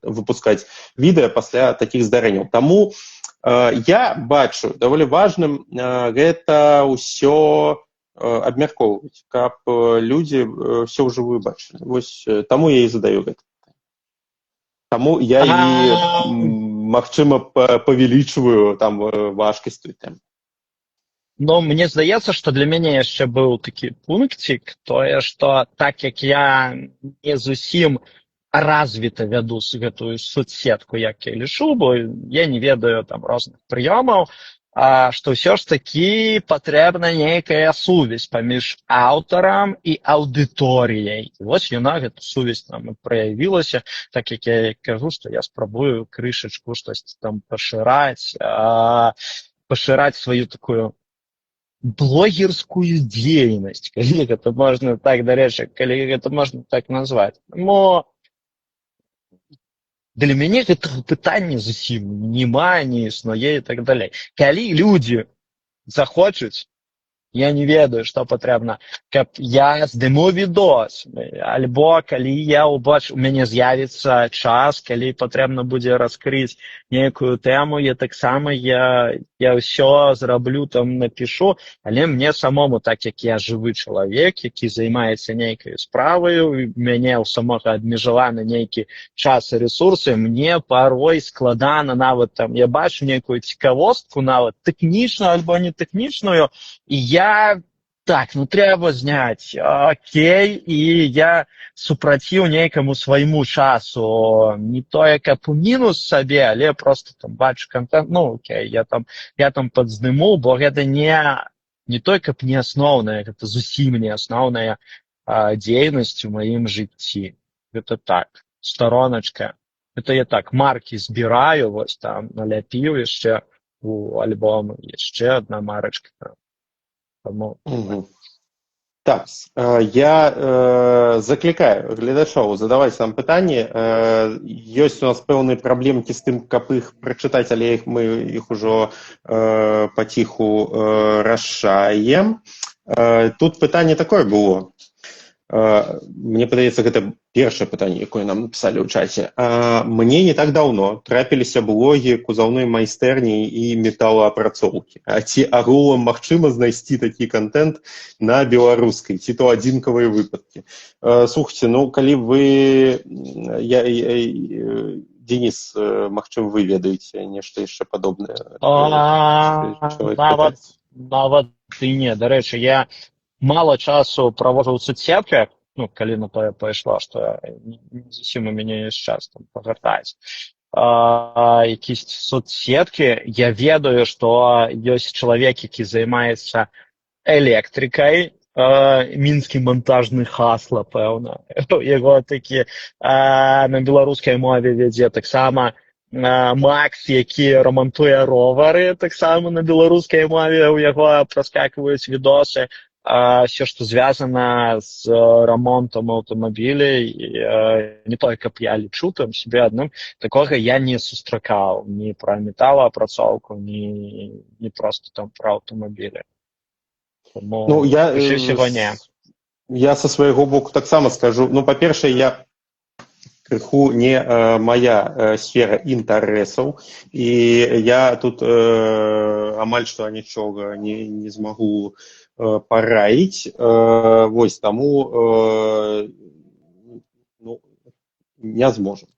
выпускаць відэа пасля такіх здарэнняў. Таму я бачу даволі важным гэта ўсё абмяркоўваць, каб людзі ўсё ўжо выбачылі. Вось таму я і задаю гэта. Таму я і магчыма, павялічваю там важкасць той тэмы. Но мне здаецца, што для мяне яшчэ быў такі пункцік, тое, што так як я не зусім развіта вяду гэтую соцсетку, як я лічу, бо я не ведаю там розных прыёмаў, што ўсё ж такі патрэбна нейкая сувязь паміж аўтарам і аўдыторыяй. І вось яна, гэту сувязь там і праявілася, так як я кажу, што я спрабую крышачку штосьці там пашыраць сваю такую блогерскую дзейнасць, калі гэта можна так, дарэчы, калі гэта можна так назваць. Мо для мяне гэтага пытання зусім няма, не існуе і так далей. Калі людзі захочуць, я не ведаю, што патрэбна, каб я здыму відос, альбо калі я убачу, у мяне з'явіцца час, калі патрэбна будзе раскрыць нейкую тэму, я таксама я ўсё зраблю, там напішу, але мне самому, так як я жывы чалавек, які займаецца нейкай справаю, мяне ў самога абмежаваны нейкі час і рэсурсы, мне парой складана нават там, я бачу нейкую цікавостку, нават тэхнічную альбо не тэхнічную, і я так, трэба зняць, окей, і я супраціў нейкаму свайму часу, не тое, каб у мінус сабе, але просто там бачу контент, окей, я там падздыму, бо гэта не той, каб не асноўная, гэта зусім не асноўная дзейнасць у маім жыцці. Гэта так, стороначка. Гэта я так, маркі збіраю, вось там наляпіў яшчэ у альбом, яшчэ адна марачка. Так, я заклікаю гледачоў задаваць нам пытанні. Ёсць у нас пэўныя праблемкі з тым, каб іх прачытаць, але мы іх ужо паціху рашаем. Тут пытанне такое было. Мне падаецца, гэта першае пытанне, якое нам напісалі ў чаце. Мне не так даўно трапіліся блогі кузаўной майстэрні і металаапрацоўкі. А ці агулам магчыма знайсці такі контент на беларускай, ці то адзінкавыя выпадкі? Слухайце, ну, калі вы... Денис, магчыма, вы ведаеце нешта яшчэ падобнае? Нават і не. Дарэчы, я мало часу правожу ў соцсетках, ну, калі на тое пайшло, што не зусім у мяне ёсць час там пагартаць. Якісь соцсеткі, я ведаю, што ёсць чалавек, які займаецца электрыкай, мінскі монтажны хасла, пэўна. Яго такі на беларускай мове вядзе таксама Макс, які рамантуе ровары, таксама на беларускай мове у яго праскакваюць відосы. Все, что связано с ремонтом автомобилей, не только каб я лічу там себе одним, такого я не сустракаў ни про металлоапрацоўку, ни просто там про автомобили. Тому, ну, всего не. Я со свайго боку таксама скажу. Ну, па-першае, я крыху не моя сфера інтарэсаў, і я тут амаль што нічога не змагу параіць. Вось, таму ну, не зможам,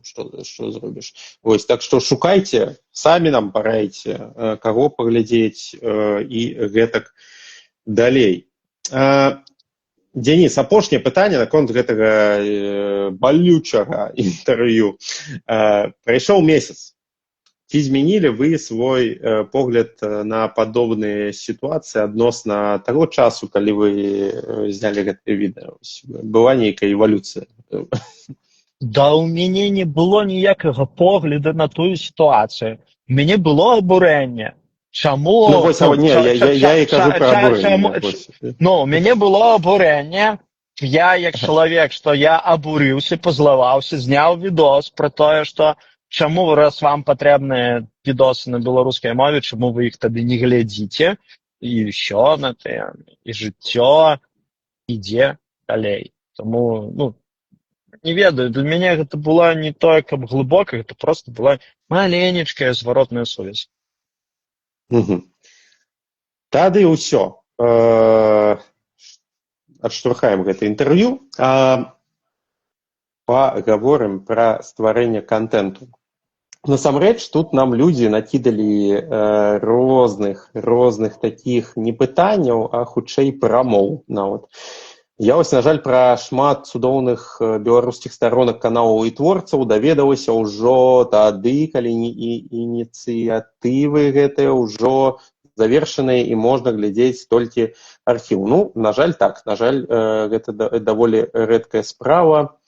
што зробіш. Вось, так што шукайце, самі нам параіце, каго паглядзець і гэтак далей. Денис, апошняе пытанне наконт гэтага балючага інтэрв'ю. Прайшоў месяц. Ці змянілі вы свой погляд на падобныя сітуацыі адносна таго часу, калі вы знялі гэтае відэа? Была нейкая эвалюцыя? Да, у мяне не было ніякага погляду на тую сітуацыю. У мяне было абурэнне. Чаму? Ну, вось, я і кажу пра абурэнне. Ну, у мяне было абурэнне. Я, як чалавек, што я абурыўся, пазлаваўся, зняў відос пра тое, што чаму, раз вам патрэбныя відосы на беларускай мове, чаму вы іх тады не глядзіце? І ўсё на тым. І жыццё ідзе далей. Таму, ну, не ведаю, для мяне гэта была не тое, каб глыбока, гэта проста была маленечкая зваротная сувязь. Тады ўсё. Адштурхаем гэта інтэрв'ю. Пагаворым пра стварэнне контенту. Насамрэч, тут нам людзі накідалі розных такіх не пытанняў, а хутчэй прамоў нават. Я вось, на жаль, пра шмат цудоўных беларускіх старонак каналаў і творцаў даведалася ўжо тады, калі ініцыятывы гэтыя ўжо завершаныя і можна глядзець толькі архіў. Ну, на жаль, так. На жаль, гэта даволі рэдкая справа.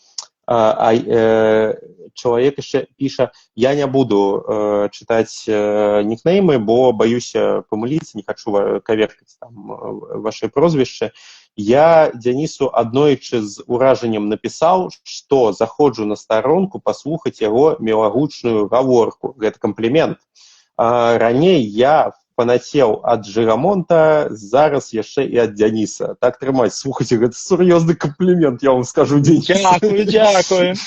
Чалавек яшчэ піша: я не буду чытаць нікнеймы, бо баюся памыліцца, не хачу каверкаць там ваше прозвішча. Я Дзянісу аднойчы з уражаннем напісаў, што заходжу на старонку паслухаць яго мілагучную гаворку. Гэта камплімент. Раней я фанацеў ад Жыгамонта, зараз яшчэ і ад Дзяніса. Так трымаць. Слухайце, гэта сур'ёзны камплімент, я вам скажу, Дзяніс. Дзякую.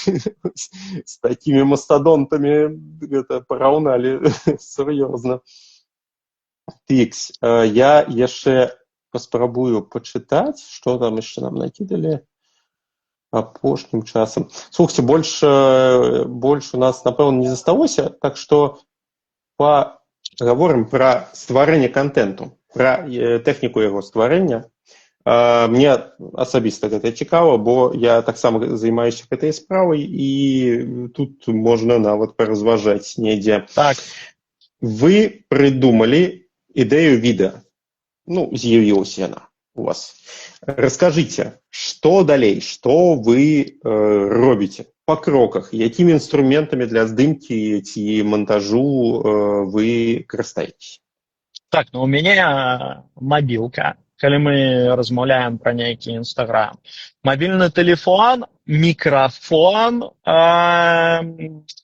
З такімі мастадонтамі гэта параўналі сур'ёзна. Тыкс. Я яшчэ паспрабую пачытаць, што там яшчэ нам накідалі апошнім часам. Слухайце, больш у нас, напэўна, не засталося, так што пагаворым пра стварэнне контенту, пра тэхніку яго стварэння. Мне асабіста гэта цікава, бо я таксама займаюся гэтай справай, і тут можна нават паразважаць недзе. Так. Вы прыдумалі ідэю відэа. Ну, з'явілася яна у вас. Раскажыце, што далей, што вы робіце па кроках, якімі інструментамі для здымкі ці монтажу вы карыстаецеся? Так, ну у мяне мабілка. калі мы размаўляем пра нейкі Інстаграм. Мабільны тэлефон, мікрафон, у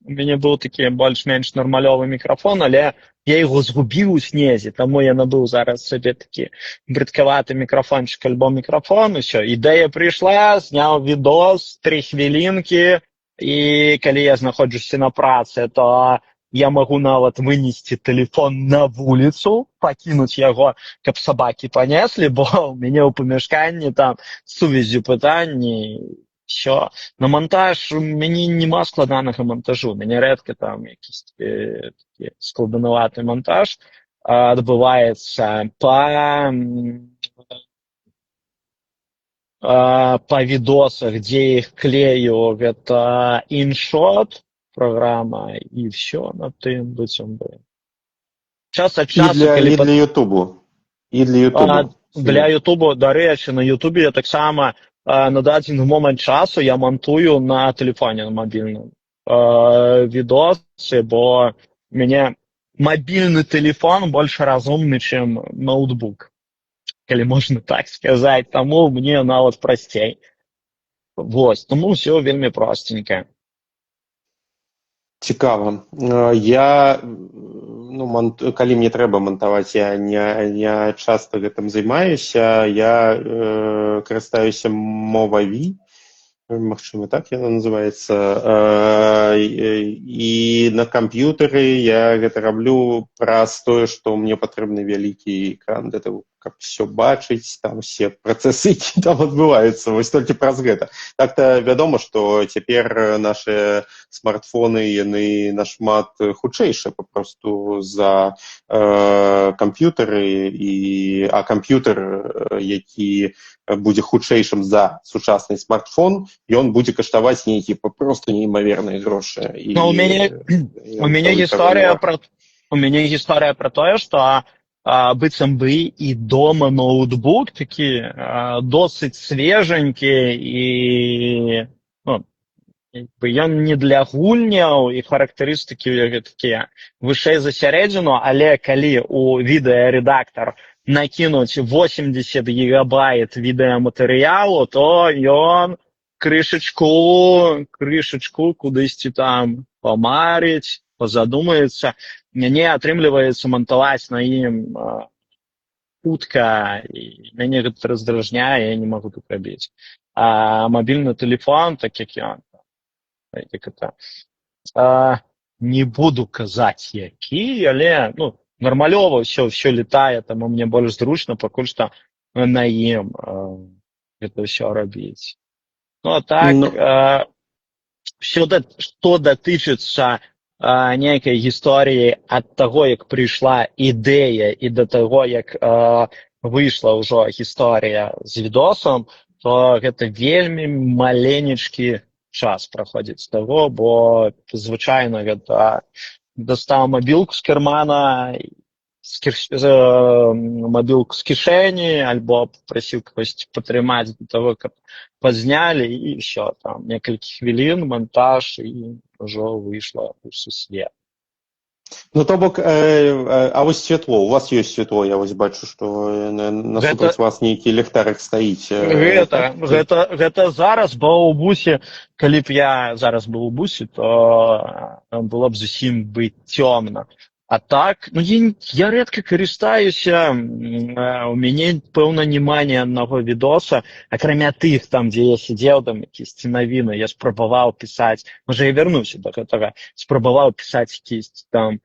мяне быў такі больш-менш нармалёвы мікрафон, але я яго згубіў у снезе, таму я набыў зараз сабе такі брыдкаваты мікрафончык альбо мікрафон, усё, ідэя прыйшла, зняў відос, 3 хвілінкі, і калі я знаходжуся на працы, то я магу нават вынесці тэлефон на вуліцу, пакінуць яго, каб сабакі панеслі, бо ў мяне ў памяшканні там сувяззю пытанні, все. На монтаж у мяне нема складанага монтажу, у мяне рэдка там якісь такі складанаваты монтаж адбываецца па відосах, дзе іх клею, гэта InShot програма, і все на тым быццам бы. Час ад часу, і для Ютубу. І для Ютубу. Для Ютубу, дарэчы, на Ютубе я таксама на дадзены момант часу я монтую на тэлефоне на мабільным відосы, бо у мяне мабільны тэлефон больш разумны, чым ноутбук, калі можна так сказаць, таму мне нават прасцей. Вось, таму ўсё вельмі простенька. Цікава. Я, калі мне трэба монтаваць, я не часта гэтым займаюся, я карыстаюся Movavi, магчыма, так яна называецца, і на камп'ютары я гэта раблю праз тое, што мне патрэбны вялікі экран для того, каб все бачыць, там все працэсы, які там адбываюцца, вось толькі праз гэта. Так-то вядома, што цяпер нашы смартфоны, яны нашмат хутчэйшыя папросту за камп'ютары, а камп'ютар, які будзе хутчэйшым за сучасны смартфон, ён будзе каштаваць нейкія папросту неймаверныя грошы. У мяне гісторыя пра тое, што быццам бы і дома ноутбук такі досыць свеженькі, і ён не для гульняў, і характарыстыкі такія вышэй за сярэдзіну, але калі у відэарэдактар накінуць 80 гігабайт відэаматэрыялу, то ён крышачку кудысьці там памарыць, пазадумаецца. Мяне атрымліваецца монтаваць на ім хутка, і мяне гэта раздражняе, я не магу тут рабіць. А мабільны тэлефон, так як ён, не буду казаць які, але нармалёва ўсё летае, таму мне больш зручна пакуль што на ім гэта ўсё рабіць. А так, што датычыцца нейкай гісторыі ад таго, як прыйшла ідэя, і да таго, як выйшла ўжо гісторыя з відосам, то гэта вельмі маленечкі час праходзіць з таго, бо звычайна гэта дастаў мабілку з кармана, мабілку з кішэні, альбо папрасіў кагосьці патрымаць да таго, каб пазнялі, і ўсё, там некалькі хвілін, монтаж, і ўжо выйшла ў сусвет. То бок, а вось святло, у вас ёсць святло, я вось бачу, што насупраць вас нейкі ліхтарык стаіць. Гэта зараз, бо ў бусе, калі б я зараз быў у бусе, то было б зусім бы цёмна. А так, я рэдка карыстаюся, у мяне, пэўна, няма ні аднаго відоса, акрамя тых, там, дзе я сидзеў, там, якісь навіны, я спрабаваў пісаць, можа, я вярнуся да гэтага, спрабаваў пісаць якісь там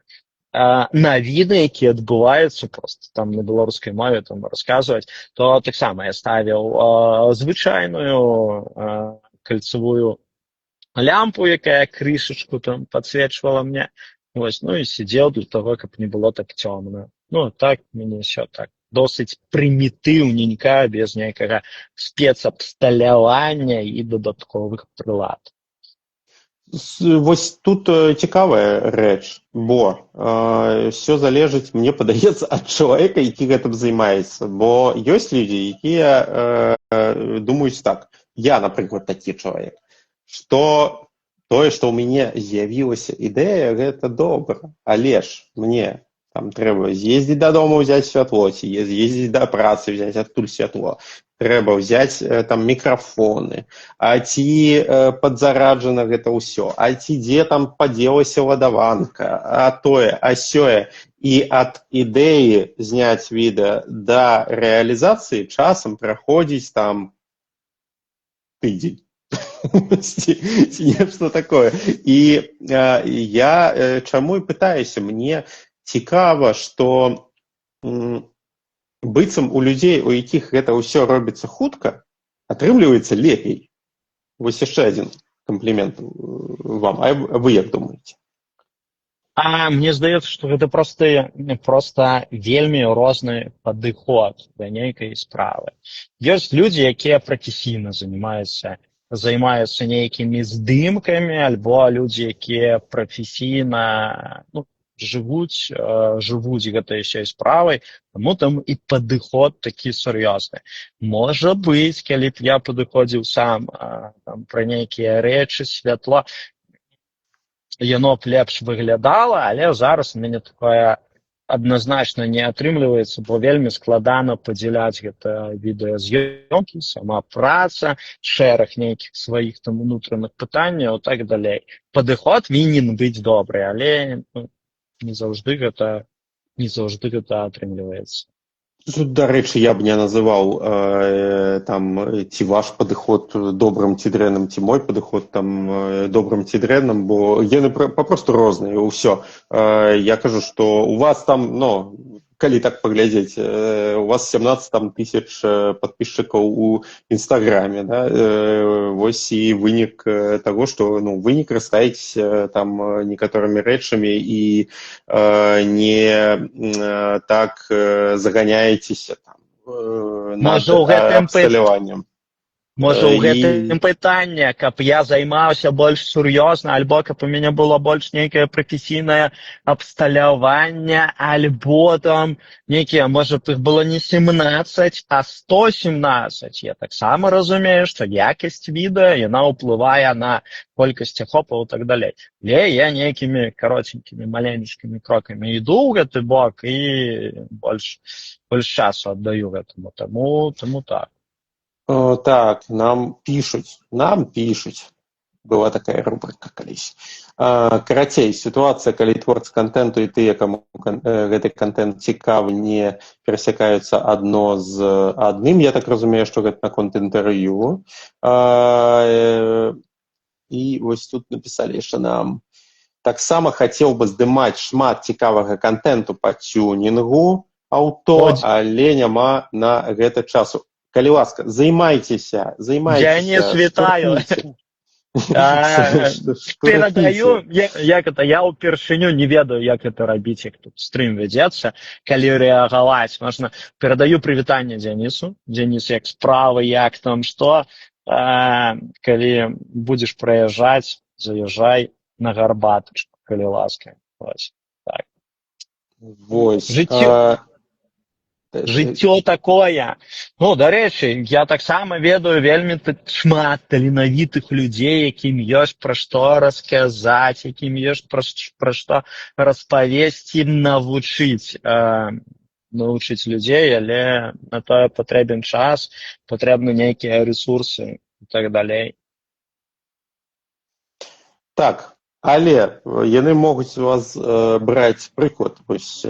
навіны, якія адбываюцца проста там на беларускай мове, там, расказваць, то таксама я ставіў звычайную кальцавую лямпу, якая крышачку там падсвечвала мне. Вось, і сидзеў для того, каб не было так цёмна. Так, мяне ўсё так досыць прымітыўненька, без нейкага спецабсталявання і дадатковых прылад. Вось тут цікавая рэч, бо ўсё залежыць, мне падаецца, ад чалавека, які гэтым займаецца. Бо ёсць людзі, якія думаюць так, я, напрыклад, такі чалавек, што тое, што ў мяне з'явілася ідэя, гэта добра, але ж мне Там трэба з'ездзіць дадому, ўзяць святло, ці з'ездзіць да працы, взяць адтуль святло. Трэба ўзяць там мікрафоны, а ці падзараджана гэта ўсё, а ці дзе там падзелася ладаванка, а тое, а сёе. І ад ідэі зняць відэа да рэалізацыі часам праходзіць там тыдзень. Ці нешта такое. І я чаму і пытаюся, мне цікава, што быццам у людзей, у якіх гэта ўсё робіцца хутка, атрымліваецца лепей. Вось яшчэ адзін камплімент вам. А вы як думаеце? Мне здаецца, што гэта проста вельмі розны падыход да нейкай справы. Ёсць людзі, якія прафесійна займаюцца нейкімі здымкамі, альбо людзі, якія прафесійна жывуць гэтай сёй справай, таму там і падыход такі сур'ёзны. Можа быць, калі б я падыходзіў сам пра нейкія рэчы, святло, яно б лепш выглядала, але зараз у мяне такое адназначна не атрымліваецца, бо вельмі складана падзяляць гэта відэаз'ёмкі, сама праца, шэраг нейкіх сваіх там унутраных пытанняў і так далей. Падыход павінен быць добры, але не заўжды гэта атрымліваецца. Тут, дарэчы, я б не называў ці ваш падыход добрым ці дрэнным, ці мой падыход добрым ці дрэнным, бо яны папросту розныя, ўсё. Я кажу, што у вас там, калі так паглядзець, у вас 17 тысяч падписчикаў у Інстаграме, да? Вось і вынік таго, што вы не карыстаецеся там некаторымі рэчамі і не так заганяецеся там над абсталяваннем. Можа, у гэтым пытанне, каб я займаўся больш сур'ёзна, альбо каб у мяне было больш нейкае прафесійнае абсталяванне, альбо там нейкія, можа б іх было не 17, а 117. Я таксама разумею, што якасць відэа, яна ўплывае на колькасць ахопаў і так далей. Але я нейкімі каротенькімі, маленечкімі крокамі іду ў гэты бок і больш часу аддаю гэтаму. Таму так. Так, нам пишуць. Была такая рубрика калісь. Карацей, сітуацыя, калі творцы контенту і тыя, каму гэты контент цікавы, не перасякаюцца адно з адным. Я так разумею, што гэта наконт інтэрв'ю. І вось тут напісалі яшчэ нам. Таксама хацеў бы здымаць шмат цікавага контенту па тюнінгу аўто, але няма на гэта часу. Калі ласка, займайцеся. Я не світаю. Перадаю, я ўпершыню не ведаю, як гэта рабіць, як тут стрым вядзецца, калі рэагаваць. Можна, перадаю прывітанне Дзянісу. Дзяніс, як справы, як там што. Калі будзеш праязджаць, заязджай на гарбатачку, калі ласка. Вось, так. Вось. Жыццё такое. Дарэчы, я таксама ведаю вельмі шмат таленавітых людзей, якім ёсць пра што расказаць, якім ёсць пра што распавесці, навучыць людзей, але на тое патрэбен час, патрэбны нейкія рэсурсы і так далей. Так, але яны могуць у вас браць прыклад, вось,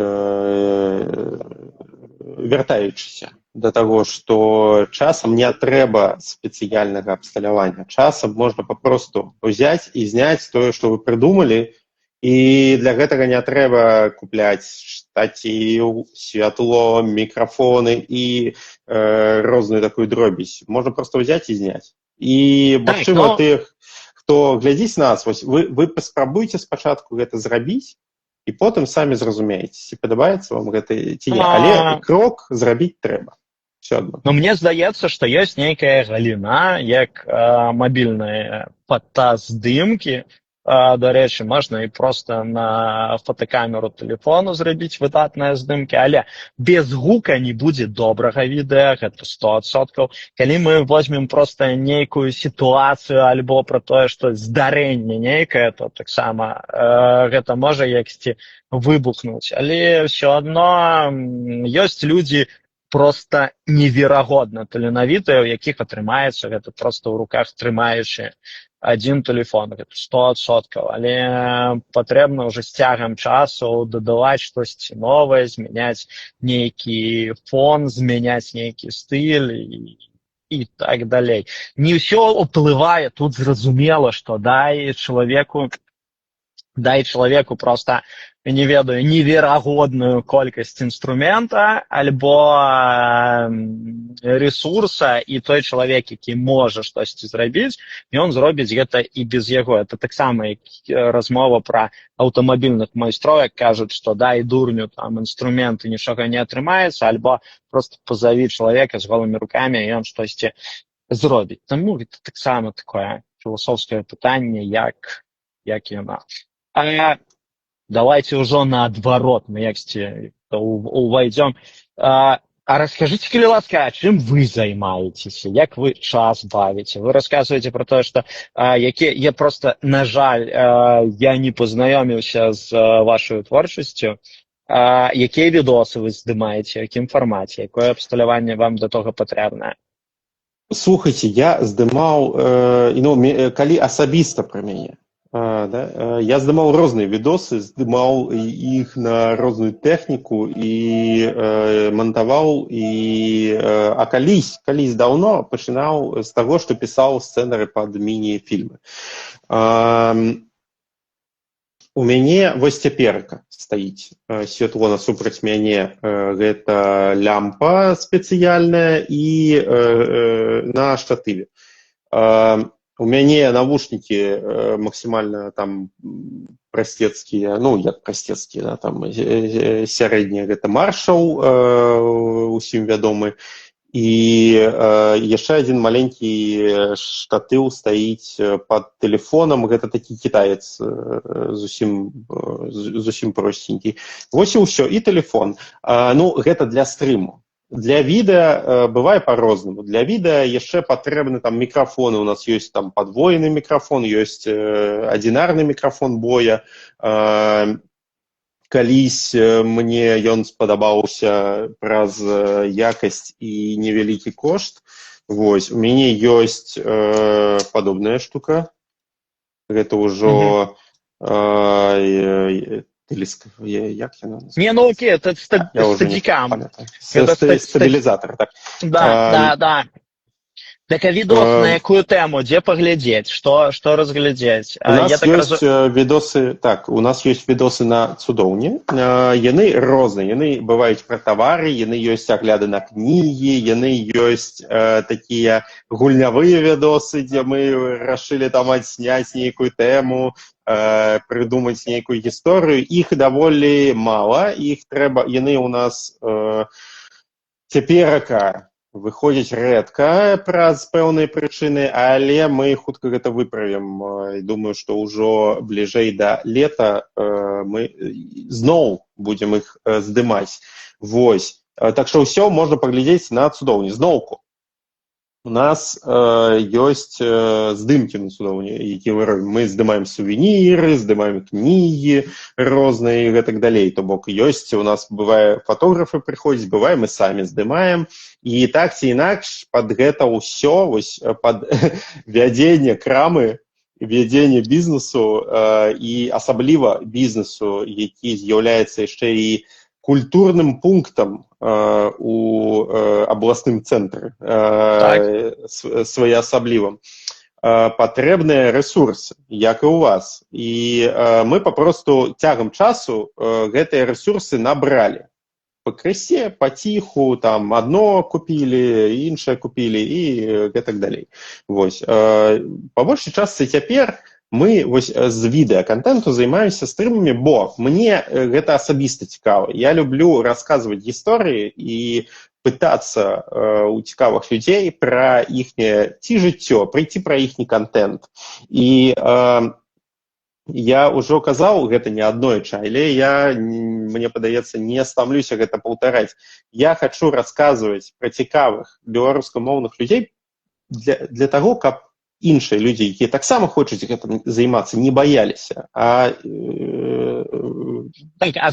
вяртаючыся да таго, што часам не трэба спецыяльнага абсталявання. Часам можна папросту ўзяць і зняць тое, што вы прыдумалі, і для гэтага не трэба купляць штаціў, святло, мікрафоны і розную такую дробязь. Можна проста ўзяць і зняць. І, магчыма, тых, хто глядзіць нас, вось вы паспрабуйце спачатку гэта зрабіць, і потым самі зразумееце, ці падабаецца вам гэта ці не. Але крок зрабіць трэба. Все адно. Мне здаецца, што ёсць нейкая галіна, як мабільная фотаздымкі, Дарэчы, можна і проста на фотокамеру тэлефону зрабіць выдатныя здымкі, але без гука не будзе добрага відэа, гэта 100%. Калі мы возьмем проста нейкую сітуацыю альбо пра тое, што здарэнне нейкае, то таксама гэта можа яксьці выбухнуць. Але ўсё адно ёсць людзі проста неверагодна таленавітыя, у якіх атрымаецца гэта проста ў руках трымаючы один телефон, гэта 100%, але патрэбна ўжо з цягам часу дадаваць штосьці новае, змяняць нейкі фон, змяняць нейкі стыль і так далей. Не ўсё ўплывае, тут зразумела, што дай чалавеку проста, не ведаю, неверагодную колькасць інструмента альбо ресурса, і той чалавек, які можа штосьці зрабіць, ён зробіць гэта і без яго. Это таксама размова пра аўтамабільных майстроў, як кажуць, што дай дурню там інструмент і нічога не атрымаецца, альбо просто пазаві чалавека з голымі рукамі, і ён штосьці зробіць. Таму гэта таксама такое філасофскае пытанне, як яна. Давайте ўжо наадварот, мы яксьці увайдзём. А расскажите, калі ласка, чым вы займаецеся, як вы час бавіце? Вы расказваеце пра тое, што я просто, на жаль, я не пазнаёміўся з вашай творчасцю. Якія відосы вы здымаеце, у якім фармаце, якое абсталяванне вам да того патрэбнае? Слухайте, я здымаў, калі асабіста пра мяне. Я здымаў розныя відосы, здымаў іх на розную тэхніку і мантаваў, а калісь даўно пачынаў з таго, што пісаў сцэнары пад міні-фільмы. У мяне вось цяперка стаіць святло насупраць мяне, гэта лямпа спецыяльная і на штатыве. У мяне навушнікі максімальна там прасцецкія, як прасцецкія, там сярэднія, гэта Marshall, усім вядомы. І яшчэ адзін маленькі штатыў стаіць пад тэлефонам, гэта такі кітаец зусім простенькі. Вось і ўсё, і тэлефон. Гэта для стрыму. Для відэа бывае па-рознаму. Для відэа яшчэ патрэбны там мікрафоны. У нас ёсць там падвоены мікрафон, ёсць адзінарны мікрафон боя. Калісь мне ён спадабаўся праз якасць і невялікі кошт. Вось, у мяне ёсць падобная штука. Гэта ўжо як яна называецца? Не, окей, это стадикам. Стабілізатор, так. Да. Так, а відос на якую тему? Дзе паглядзець? Што разглядзець? У нас ёсць відосы на цудоўні. Яны розныя. Яны бываюць пра тавары, яны ёсць агляды на кнігі, яны ёсць такія гульнявыя відосы, дзе мы рашылі там адсняць нейкую тэму, прыдумаць нейкую гісторыю. Іх даволі мала. Яны ў нас цяперака выходзіць рэдка праз пэўныя прычыны, але мы хутка гэта выправім. Думаю, што ўжо бліжэй да лета мы зноў будзем іх здымаць. Вось. Так што ўсё можна паглядзець на цудоўні. Зноўку. У нас ёсць здымкі на цудоўні, якія мы робім. Мы здымаем сувеніры, здымаем кнігі розныя і гэтак далей. То бок ёсць, у нас бывае фотографы прыходзяць, бывае мы самі здымаем. І так ці інакш пад гэта ўсё, вось пад вядзенне крамы, вядзенне бізнесу і асабліва бізнесу, які з'яўляецца яшчэ і культурным пунктам у абласным цэнтры своеасаблівым. Патрэбныя рэсурсы, як і ў вас. І мы папросту цягам часу гэтыя рэсурсы набралі. Пакрысе, паціху, там адно купілі, іншае купілі і гэтак далей. Вось. Па большай частцы цяпер мы вось з відэакантэнту займаемся стрымамі, бо мне гэта асабіста цікава. Я люблю расказваць гісторыі і пытацца у цікавых людзей пра іхняе ці жыццё, прыйти пра іхні кантэнт. І Я ўжо казаў гэта не аднойчы, але мне падаецца, не стамлюся гэта паўтараць. Я хачу расказваць пра цікавых беларускамоўных людзей для таго, каб іншыя людзі, якія таксама хочуць гэтым займацца, не баяліся, а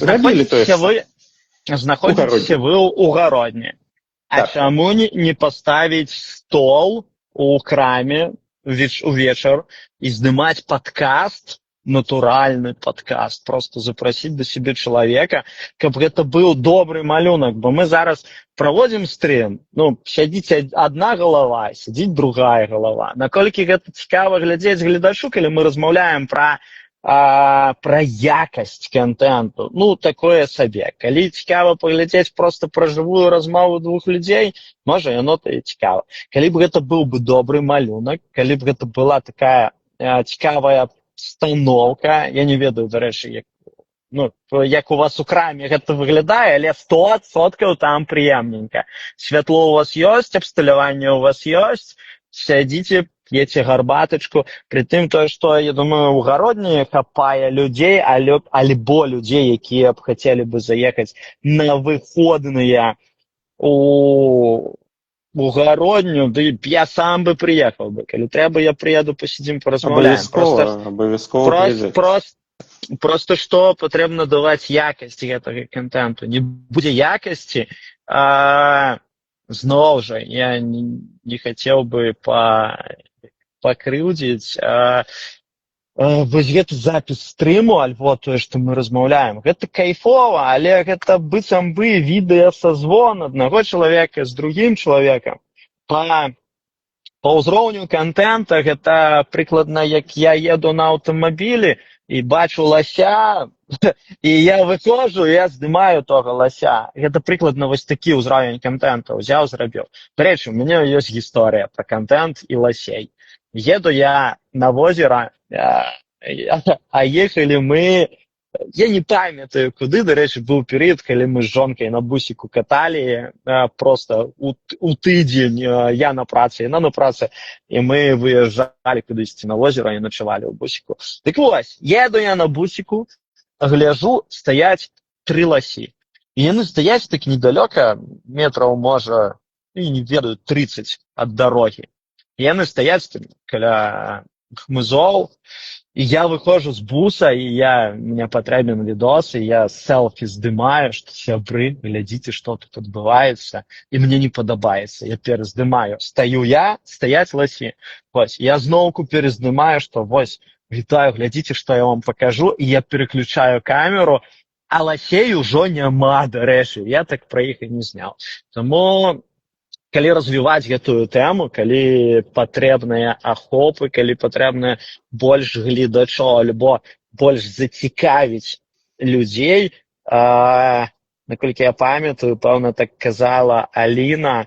рабілі тое ж самае. Знаходзіцеся вы ў гародні. А Так. чаму не паставіць стол у краме увечар і здымаць падкаст, натуральны падкаст, просто запросіць да сябе чалавека, каб гэта быў добры малюнак, бо мы зараз праводзім стрым, сядзіць адна галава, сядзіць другая галава. Наколькі гэта цікава глядзець гледачу, калі мы размаўляем пра якасць контенту, такое сабе. Калі цікава паглядзець проста пра жывую размову двух людзей, можа, яно-то і цікава. Калі б гэта быў бы добры малюнак, калі б гэта была такая цікавая станоўка, я не ведаю, дарэчы, як у вас у краме гэта выглядае, але 100% там прыемненька. Святло у вас ёсць, абсталяванне у вас ёсць, сядзіце, п'еце гарбатачку. Пры тым тое, што, я думаю, у гародні хапае людзей, альбо людзей, якія б хацелі бы заехаць на выходныя у гародню, я сам бы прыехаў бы. Калі трэба, я прыеду, посидзім, паразмаўляем. Абавязкова. Просто што патрэбна даваць якасць гэтага контенту. Не будзе якасці, зноў жа, я не хацеў бы пакрыўдзіць. Вось гэты запіс стрыму, альбо тое, што мы размаўляем, гэта кайфова, але гэта быццам бы відэасазвон аднаго чалавека з другім чалавекам. Па ўзроўню контента гэта прыкладна, як я еду на аўтамабілі і бачу лася, і я выходжу, і я здымаю того лася. Гэта прыкладна вось такі ўзровень контента ўзяў, зрабіў. Дарэчы, у мяне ёсць гісторыя пра контент і ласей. Еду я на возера, а ехалі мы, я не памятаю куды, дарэчы, быў перыяд, калі мы з жонкай на бусіку каталі, просто у тыдзень, я на працы, яна на працы, і мы выязджалі кудысьці на возера і начавалі ў бусіку. Дык вось, еду я на бусіку, гляжу, стаяць 3 ласі. І яны стаяць так недалёка, метраў, можа, не ведаю, 30 ад дарогі. Яны стаяць каля хмызоў, і я выходжу з буса, і мне патрэбен відос, і я селфі здымаю, што сябры, глядзіце, што тут адбываецца, і мне не падабаецца. Я пераздымаю. Стаю я, стаяць ласі. Вось, я зноўку пераздымаю, што вось, вітаю, глядзіце, што я вам пакажу, і я пераключаю камеру, а ласей ужо няма, дарэчы. Я так пра іх і не зняў. Таму калі развіваць гэтую тэму, калі патрэбныя ахопы, калі патрэбныя больш гледачоў, альбо больш зацікавіць людзей, наколькі я памятаю, пэўна, так казала Аліна,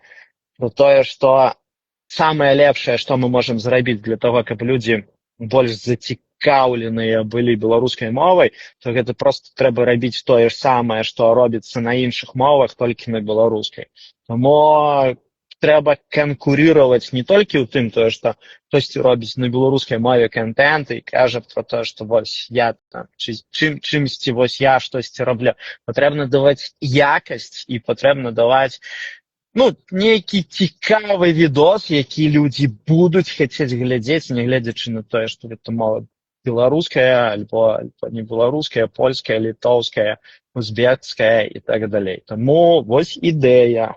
про тое, што самае лепшае, што мы можам зрабіць для того, каб людзі больш зацікаўленыя былі беларускай мовай, то гэта проста трэба рабіць тое ж самае, што робіцца на іншых мовах, толькі на беларускай. Таму трэба канкурировать не толькі ў тым, тое, што хтосьці робіць на беларускай мове контент і кажа про тое, што вось я там чымсьці вось я штосьці раблю. Патрэбна даваць якасць і патрэбна даваць нейкі цікавы відос, які людзі будуць хацець глядзець, не гледзячы на тое, што гэта мова беларуская, альбо не беларуская, польская, літоўская, узбекская і так далей. Таму вось ідэя.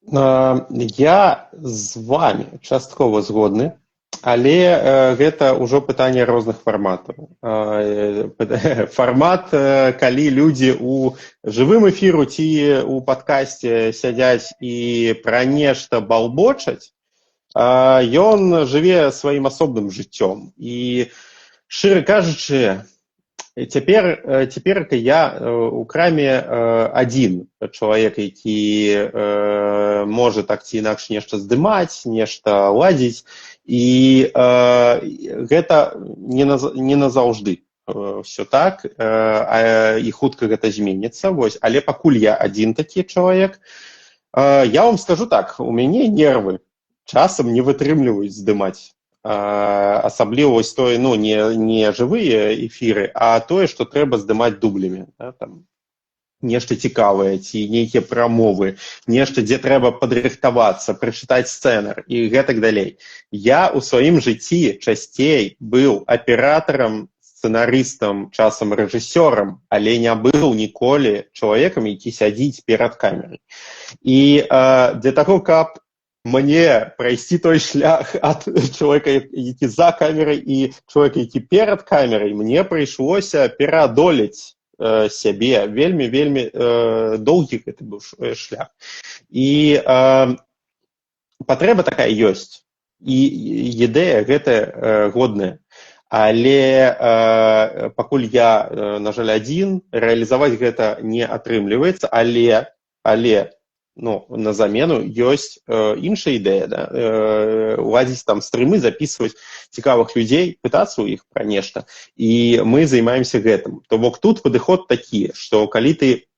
Я з вами часткова згодны, але гэта ўжо пытанне розных фарматаў. Фармат, калі людзі ў жывым эфіру ці ў падкасці сядзяць і пра нешта балбочаць, ён жыве сваім асобным жыццём. І, шчыра кажучы, цяперка я у краме адзін чалавек, які можа так ці інакш нешта здымаць, нешта ладзіць, і гэта не назаўжды ўсё так, і хутка гэта зменіцца, але пакуль я адзін такі чалавек, я вам скажу так, у мяне нервы часам не вытрымліваюць здымаць асабліва вось тое, ну, не жывыя эфіры, а тое, што трэба здымаць дублямі. Да, там, нешта цікавае, ці нейкія прамовы, нешта, дзе трэба падрыхтавацца, прачытаць сцэнар і гэтак далей. Я ў сваім жыцці часцей быў аператарам, сцэнарыстам, часам рэжысёрам, але не быў ніколі чалавекам, які сядзіць перад камерай. І для таго, каб мне прайсці той шлях ад чалавека, які за камерай, і чалавека, які перад камерай, мне прыйшлося пераадолець сябе. Вельмі доўгі гэты быў шлях. І патрэба такая ёсць. І ідэя гэтая годная. Але пакуль я, на жаль, адзін, рэалізаваць гэта не атрымліваецца, але ну, на замену ёсць іншая ідэя, да? Ладзіць там стрымы, записываць цікавых людзей, пытацца ў іх пра нешта. І мы займаемся гэтым. То бок тут падыход такі, што калі ты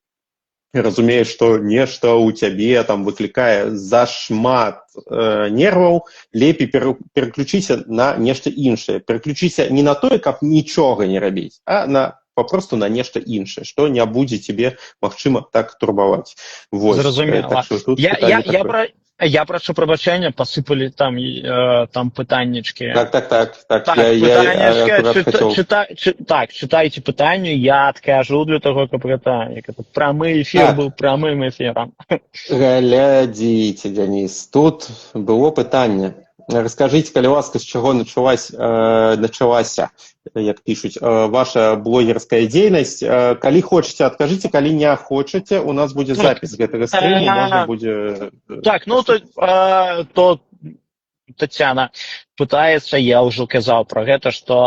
разумееш, што нешта ў цябе там выклікае зашмат нерваў, лепей пераключіся на нешта іншае. Пераключіся не на тое, каб нічога не рабіць, а папросту на нешта іншае, што не будзе цябе, магчыма, так турбаваць. Зразумела. Я прашу прабачэння, пасыпалі там пытаннічкі. Так, чытайце пытанне, я адкажу для таго, каб гэта прамы эфір быў прамым эфірам. Глядзіце, Дзяніс, тут было пытанне. Раскажыце, калі ласка, з чаго началася, як пішуць, ваша блогерская дзейнасць. Калі хочаце, адкажыце, калі не хочаце, у нас будзе запіс гэтага стрыму, можна будзе... Так, ну, то Тацяна пытаецца, я ўжо казаў пра гэта, што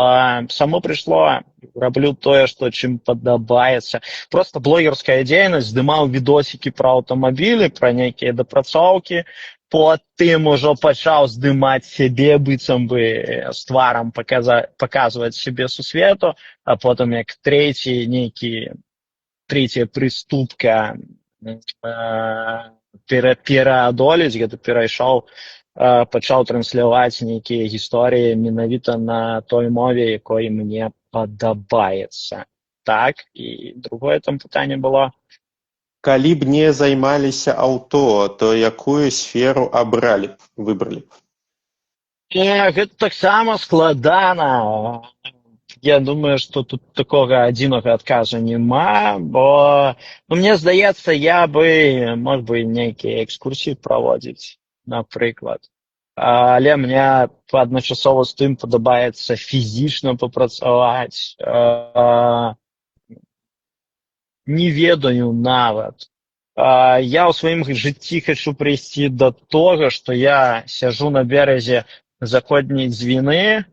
само прыйшло, раблю тое, што чым падабаецца. Проста блогерская дзейнасць, здымаў відосікі пра аўтамабілі, пра нейкія дапрацоўкі, потым ужо пачаў здымаць сябе, быццам бы з тварам паказваць сябе сусвету, а потым як трэцяя прыступка пераадолець, гэта перайшоў, пачаў трансляваць нейкія гісторыі менавіта на той мове, якой мне падабаецца. Так, і другое там пытанне было. Калі б не займаліся аўто, то якую сферу выбралі б? Гэта таксама складана. Я думаю, што тут такога адзінага адказу няма, бо, мне здаецца, я бы мог бы нейкія экскурсіі праводзіць, напрыклад. Але мне адначасова з тым падабаецца фізічна папрацаваць. Не ведаю нават. Я ў сваім жыцці хачу прыйсці да того, што я сяжу на беразе заходняй Двіны,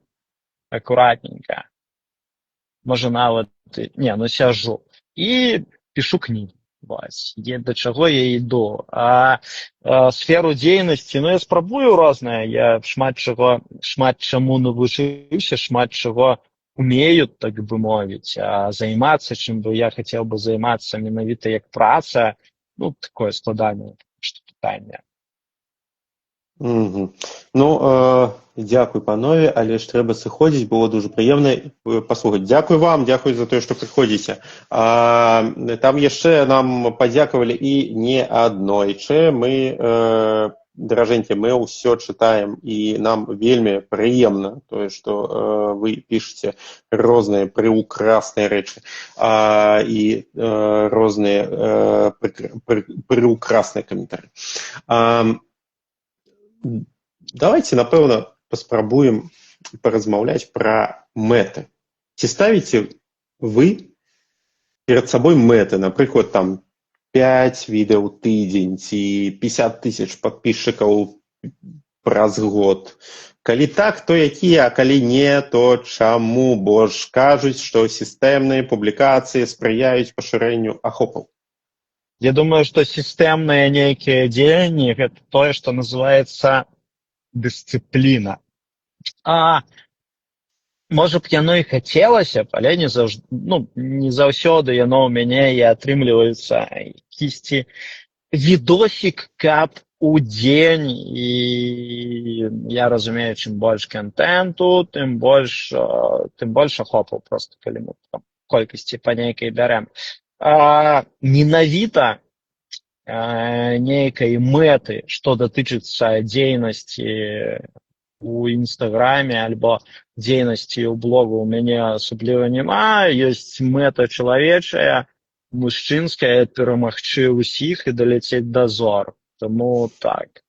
акуратненька, можа нават, сяжу, і пішу кнігу. Да чаго я іду. А сферу дзейнасці, я спрабую рознае, я шмат чаму навучыўся, шмат чаго умею, так бы мовіць, а займацца, чым бы я хацеў бы займацца менавіта як праца, такое складанае пытанне. Дзякуй, панове, але ж трэба сыходзіць, было дуже прыемна паслухаць. Дзякуй вам, дзякуй за тое, што прыходзіце. Там яшчэ нам падзякавалі і не аднойчы. Мы, даражэнькі, мы ўсё чытаем, і нам вельмі прыемна тое, што вы пішаце розныя прыўкрасныя рэчы і розныя прыўкрасныя каментары. Давайте, напэўна, паспрабуем паразмаўляць пра мэты. Ці ставіце вы перад сабой мэты, напрыклад, там 5 відэаў ў тыдзень ці 50 тысяч падпісчыкаў праз год? Калі так, то якія, а калі не, то чаму? Бо ж кажуць, што сістэмныя публікацыі спрыяюць пашырэнню ахопаў. Я думаю, што сістэмныя нейкія дзеянні – гэта тое, што называецца дысцыпліна. Можа б яно і хацелася б, але не заўсёды яно ў мяне і атрымліваецца. Якісьці відосік, каб у дзень, і я разумею, чым больш контенту, тым больш ахопаў просто, калі мы там колькасці па нейкай бярэм. Менавіта нейкай мэты, што датычыцца дзейнасці у інстаграме альбо дзейнасці ў блогу у мяне асабліва няма. Ёсць мэта чалавечая, мужчынская, перамагчы ўсіх і даляцець да зор. Таму так.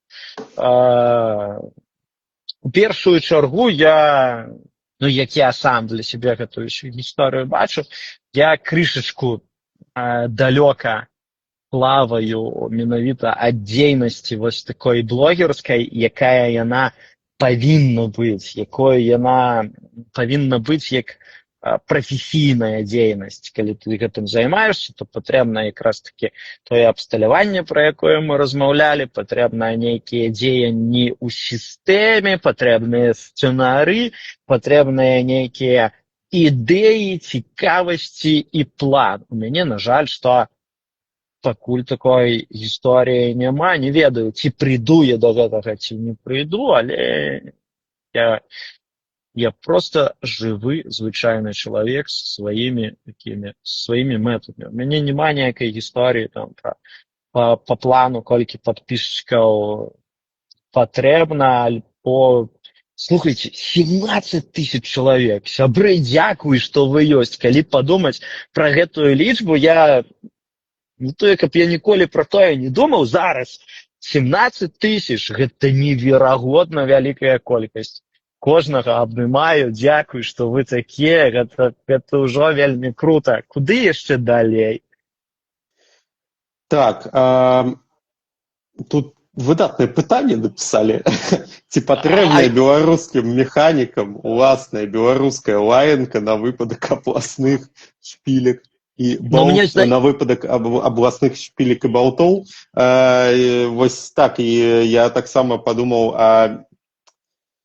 У першую чаргу як я сам для сябе гэтую гісторыю бачу, я крышачку далёка плаваю менавіта ад дзейнасці вось такой блогерскай, якая яна павінна быць, якой яна павінна быць як прафесійная дзейнасць. Калі ты гэтым займаешься, то патрэбна якраз таки тое абсталяванне, пра якое мы размаўлялі, патрэбна нейкія дзеянні ў сістэме, патрэбныя сцэнары, патрэбныя нейкія ідэі, цікавасці і план. У мяне, на жаль, што пакуль такой гісторыі няма. Не ведаю, ці прыйду я да гэтага, ці не прыйду, але я просто жывы, звычайны чалавек з сваімі мэтамі. У мяне няма ніякай гісторыі там па плану, колькі падпісчыкаў патрэбна, альбо слухайце, 17 000 чалавек. Сябры, дзякуй, што вы ёсць. Калі падумаць пра гэтую лічбу, каб я ніколі пра тое не думаў, зараз 17 000 гэта неверагодна вялікая колькасць. Кожнага абнымаю, дзякуй, што вы такія, гэта ўжо вельмі крута. Куды яшчэ далей? Так, тут выдатнае пытанне напісалі. Ці патрэбная беларускім механікам уласная беларуская лаянка на выпадак абласных шпілек і на выпадак абласных шпілек і балтоў? Вось так, і я таксама падумаў,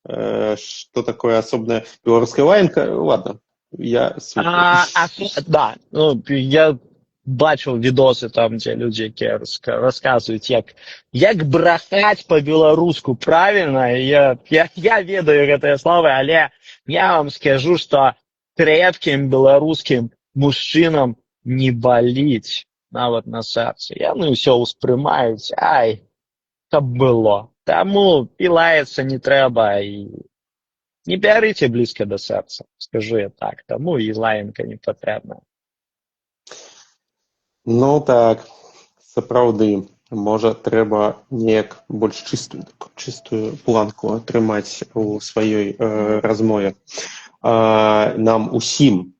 что такое особная белорусская лаянка? Ладно, я слухаю. Да, я бачыў відосы там, дзе людзі, якія расказваюць, як брахаць па-беларуску правільна. Я ведаю гэтыя словы, але я вам скажу, што крэпкім беларускім мужчынам не баліць нават на сэрцы. Яны ўсё ўспрымаюць, каб было. Таму і лаяцца не трэба, і не бярыце блізка да сэрца, скажу я так. Таму і лаянка не патрэбна. Ну так, сапраўды, можа, трэба неяк больш чыстую планку атрымаць у сваёй размове. Нам усім.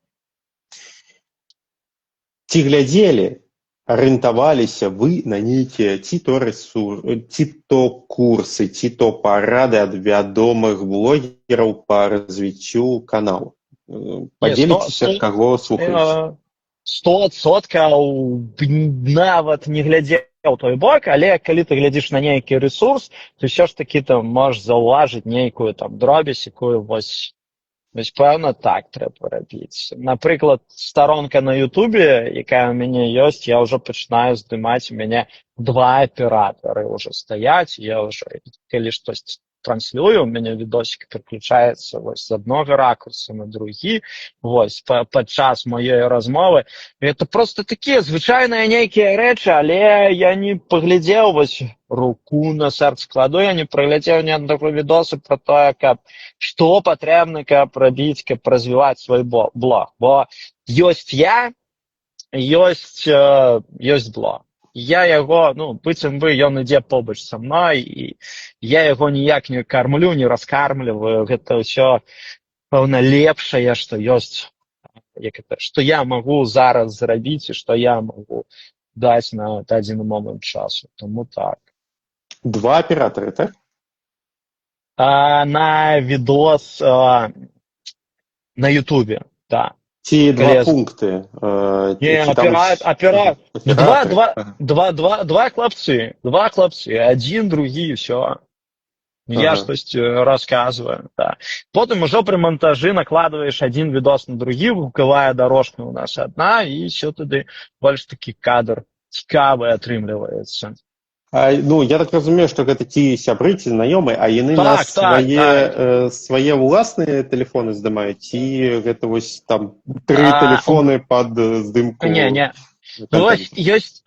Ці глядзелі, арыентаваліся вы на нейкія ці то курсы, ці то парады ад вядомых блогераў па развіццю каналу? Падзеліцеся, каго слухаеце? 100% нават не глядзеў той бок, але калі ты глядзіш на нейкі рэсурс, то ўсё ж такі там можаш заўважыць нейкую там дробязь, якую вось пэўна так трэба рабіць. Напрыклад, старонка на Ютубе, якая ў мяне ёсць, я ўжо пачынаю здымаць, у мяне 2 аператары ўжо стаяць, я ўжо, калі штось транслюю, у мяне відосік пераключаецца вось з аднога ракурса на другі, вось, падчас маёй размовы. Гэта просто такія звычайныя нейкія рэчы, але я не паглядзеў, вось, руку на сэрца кладу, я не праглядзеў ні аднаго відоса пра тое, што патрэбна, каб рабіць, каб развіваць свой блог. Бо ёсць я, ёсць блог. Я яго, быццам бы, ён ідзе побач са мной, і я яго ніяк не кармлю, не раскармліваю. Гэта ўсё, пэўна, лепшае, што ёсць, што я магу зараз зрабіць і што я магу даць на дадзены момант часу. Таму так. 2 аператары, так? На відос на Ютубе, так. Ці 2 пункты? Два хлопцы, адзін, другі, ўсё. Я штось расказваю, так. Потым ужо пры монтажы накладваеш адзін відос на другі, гукавая дорожка у нас адна, і ўсё тады больш такі кадр цікавы атрымліваецца. Ну, я так разумею, што гэта ці сябры, ці знаёмыя, а яны на Так. свае ўласныя тэлефоны здымаюць, ці гэта вось там 3 А, тэлефоны пад здымку не. Ну вось контенту? ёсць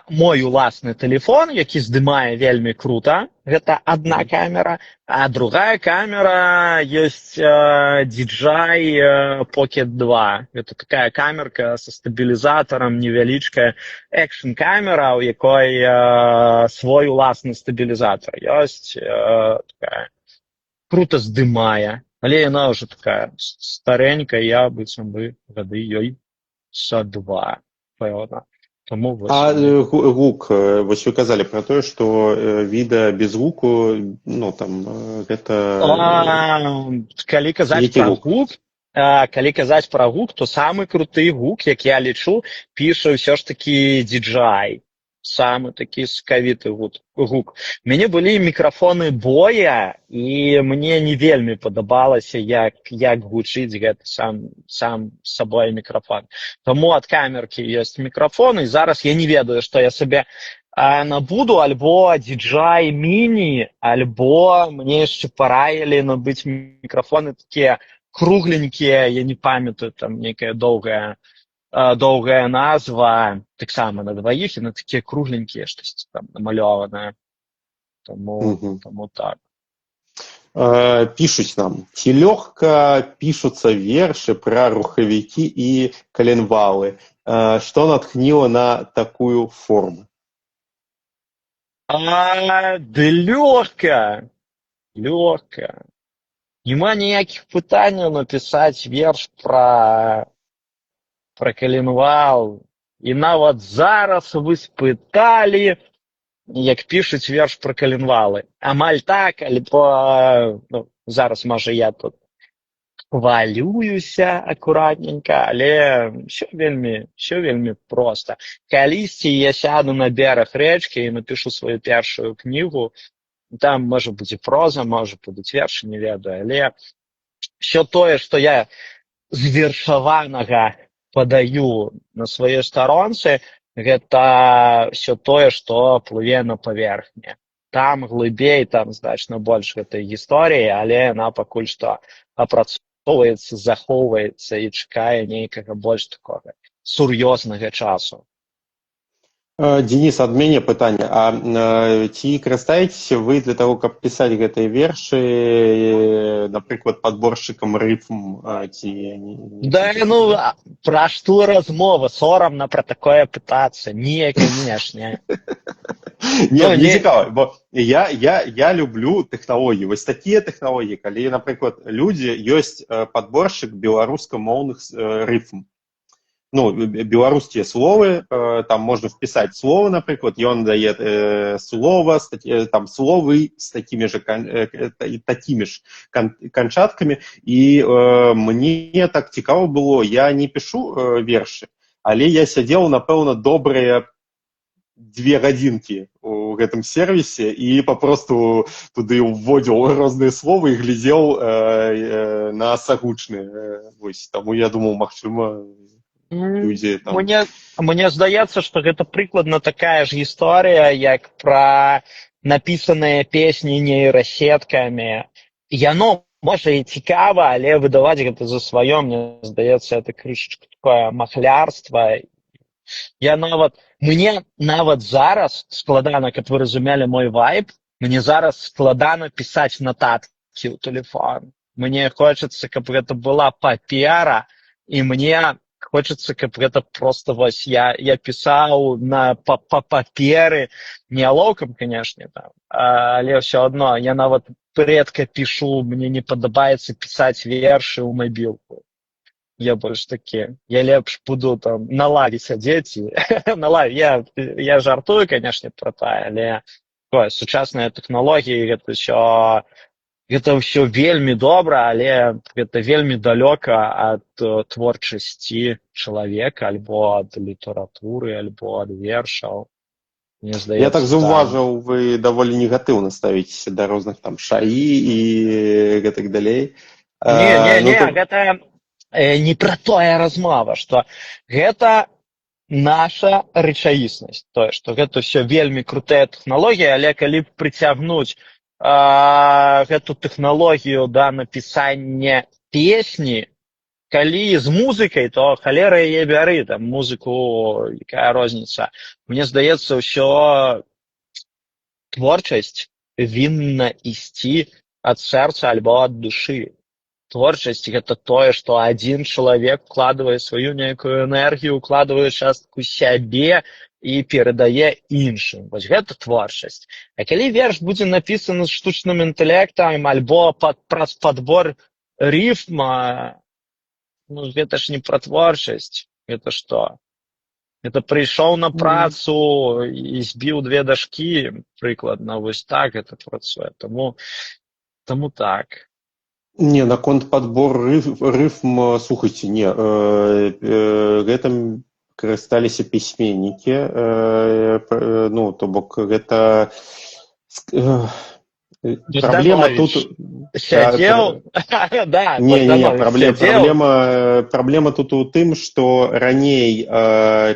мой уласны тэлефон, які здымае вельмі крута. Гэта адна камера, а другая камера ёсць DJI Pocket 2. Гэта такая камерка са стабілізатарам, невялічкая экшн-камера, у якой свой уласны стабілізатар ёсць, такая крута здымае, але яна ўжо такая старенькая, я быццам бы гады ёй са 2. Пэўна. Таму вось А гук, вось вы казалі пра тое, што відэа без гуку, ну там гэта калі казаць які пра гук? гук, то самы круты гук, як я лічу, піша ўсё ж такі DJI. Самы такі скавіты гук. У мяне былі мікрафоны боя, і мне не вельмі падабалася, як гучыць гэты сам сабой мікрафон. Таму ад камеркі ёсць мікрафон, і зараз я не ведаю, што я сабе набуду, альбо DJI Mini, альбо мне яшчэ параілі набыць мікрафоны такія кругленькія, я не памятаю, там нейкая доўгая назва, таксама на дваіх, і на такія кругленькія штосьці там намалёванае. Таму так. Пішуць нам, ці лёгка пішуцца вершы пра рухавікі і каленвалы? Што натхніла на такую форму? Ды лёгка. Нема ніякіх пытанняў напісаць верш пра каленвал. І нават зараз вы спыталі, як пішуць верш пра каленвалы. Амаль так, альбо зараз, можа, я тут хвалююся акуратненька, але ўсё вельмі проста. Калісьці я сяду на бераг рэчкі і напішу сваю першую кнігу, там можа будзе проза, можа будуць вершы, не ведаю, але ўсё тое, што я звершаванага падаю на сваёй старонцы, гэта ўсё тое, што плыве на паверхні. Там глыбей, там значна больш гэтай гісторыі, але яна пакуль што апрацоўваецца, захоўваецца і чакае нейкага больш такога сур'ёзнага часу. Денис, ад мяне пытанне. А ці карыстаецеся вы для таго, каб пісаць гэтыя вершы, напрыклад, падборшчыкам рыфм, ці... Да, пра што размова? Сорамна пра такое пытацца. Не, канешне. Не цікава, бо я люблю тэхналогіі. Вось такія тэхналогіі, калі, напрыклад, людзі ёсць падборшчык беларускамоўных рыфм. Ну, беларускія словы, там можна впісаць слово, напрыклад, ён дае слова, там словы з такімі ж канчаткамі, і мне так цікава было, я не пішу вершы, але я сядзеў, напэўна, добрыя 2 гадзінкі у гэтым сервісе і папросту туды ўводзіў розныя словы і глядзеў на сагучныя. Вось, таму я думаў, магчыма, людзі там... Мне здаецца, што гэта прыкладна такая ж гісторыя, як пра напісаныя песні нейрасеткамі. Яно, можа, і цікава, але выдаваць гэта за сваё, мне здаецца, это крышачка такое махлярства. Мне нават зараз складана, каб вы разумелі мой вайб, мне зараз складана пісаць нататкі ў тэлефон. Мне хочацца, каб гэта была папера, і мне хочацца, каб гэта проста вось я пісаў па паперы, не алоўкам, канешне, там, але ўсё адно, я нават рэдка пішу, мне не падабаецца пісаць вершы ў мабілку. Я больш такі, я лепш буду там на лаве сядзець, на лаве, я жартую, канешне, пра тое, але сучасныя тэхналогіі, гэта ўсё вельмі добра, але гэта вельмі далёка ад творчасці чалавека, альбо ад літаратуры, альбо ад вершаў. Я так заўважыў, вы даволі негатыўна ставіцеся да розных там шаі і гэтак далей. Не, гэта не пра тое размова, што гэта наша рэчаіснасць, тое, што гэта ўсё вельмі крутая тэхналогія, але калі прыцягнуць гэту тэхналогію да напісання песні, калі з музыкай, то халера яе бяры, там музыку, якая розніца. Мне здаецца, ўсё творчасць павінна ісці ад сэрца альбо ад душы. Творчасць гэта тое, што адзін чалавек укладвае сваю нейкую энергію, укладвае частку сябе і перадае іншым. Вось гэта творчасць. А калі верш будзе напісаны з штучным інтэлектам альбо праз падбор рыфма, ну гэта ж не пра творчасць. Гэта што? Гэта прыйшоў на працу і збіў 2 дашкі, прыкладна, вось так гэта працуе. Таму так. Не, наконт падбор рыфм, слухайце, не, гэтым карысталіся пісьменнікі, ну, то бок гэта праблема тут... Сядзеў? Да, не, праблема тут у тым, што раней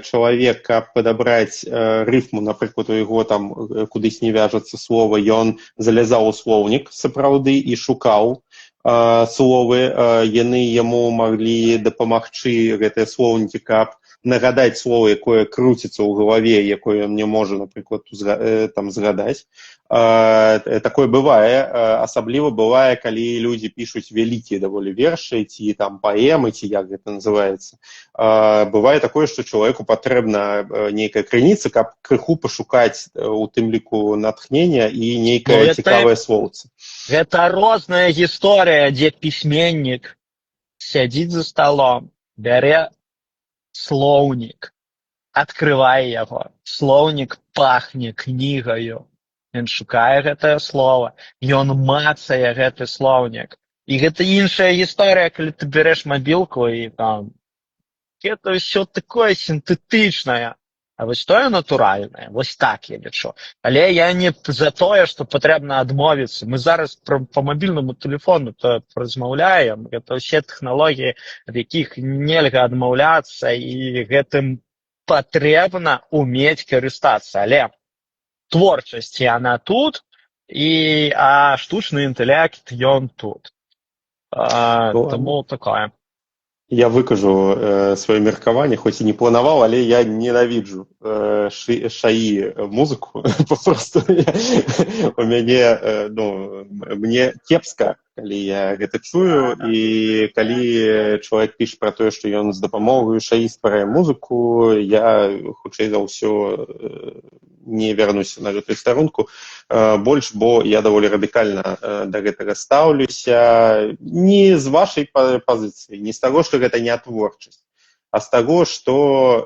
чалавек, каб падабраць рыфму, напрыклад, у яго там кудысь не вяжацца слова, ён залязаў у слоўнік сапраўды і шукаў словы, яны яму маглі дапамагчы, гэтыя слоўнікі, каб нагадаць слово, якое круціцца ў галаве, якое ён не можа, напрыклад, там згадаць. Такое бывае, асабліва бывае, калі людзі пішуць вялікія даволі вершы, ці там паэмы, ці як гэта называецца. Бывае такое, што чалавеку патрэбна нейкая крыніца, каб крыху пашукаць у тым ліку натхнення і нейкае цікавае словце. Гэта розная гісторыя, дзе пісьменнік сядзіць за сталом, бярэ слоўнік, адкрывае яго. Слоўнік пахне кнігаю. Ён шукае гэтае слова, ён мацае гэты слоўнік. І гэта іншая гісторыя, калі ты бярэш мабілку і там... Гэта ўсё такое сінтэтычнае. А вось тое натуральнае, вось так я лічу. Але я не за тое, што патрэбна адмовіцца. Мы зараз па мабільнаму тэлефону то размаўляем. Гэта ўсе тэхналогіі, ад якіх нельга адмаўляцца, і гэтым патрэбна умець карыстацца. Але творчасць яна тут, а штучны інтэлект ён тут. Таму такое. Я выкажу сваё меркаванне, хоць і не планаваў, але я ненавіджу шаі музыку. Папросту у мяне, ну, мне кепска, калі я гэта чую, і калі чалавек піша пра тое, што ён з дапамогаю шаі стварае музыку, я хутчэй за ўсё не вярнуся на гэтую старонку больш, бо я даволі радыкальна да гэтага стаўлюся. Не з вашай пазіцыі, не з таго, што гэта не творчасць, а з таго, што,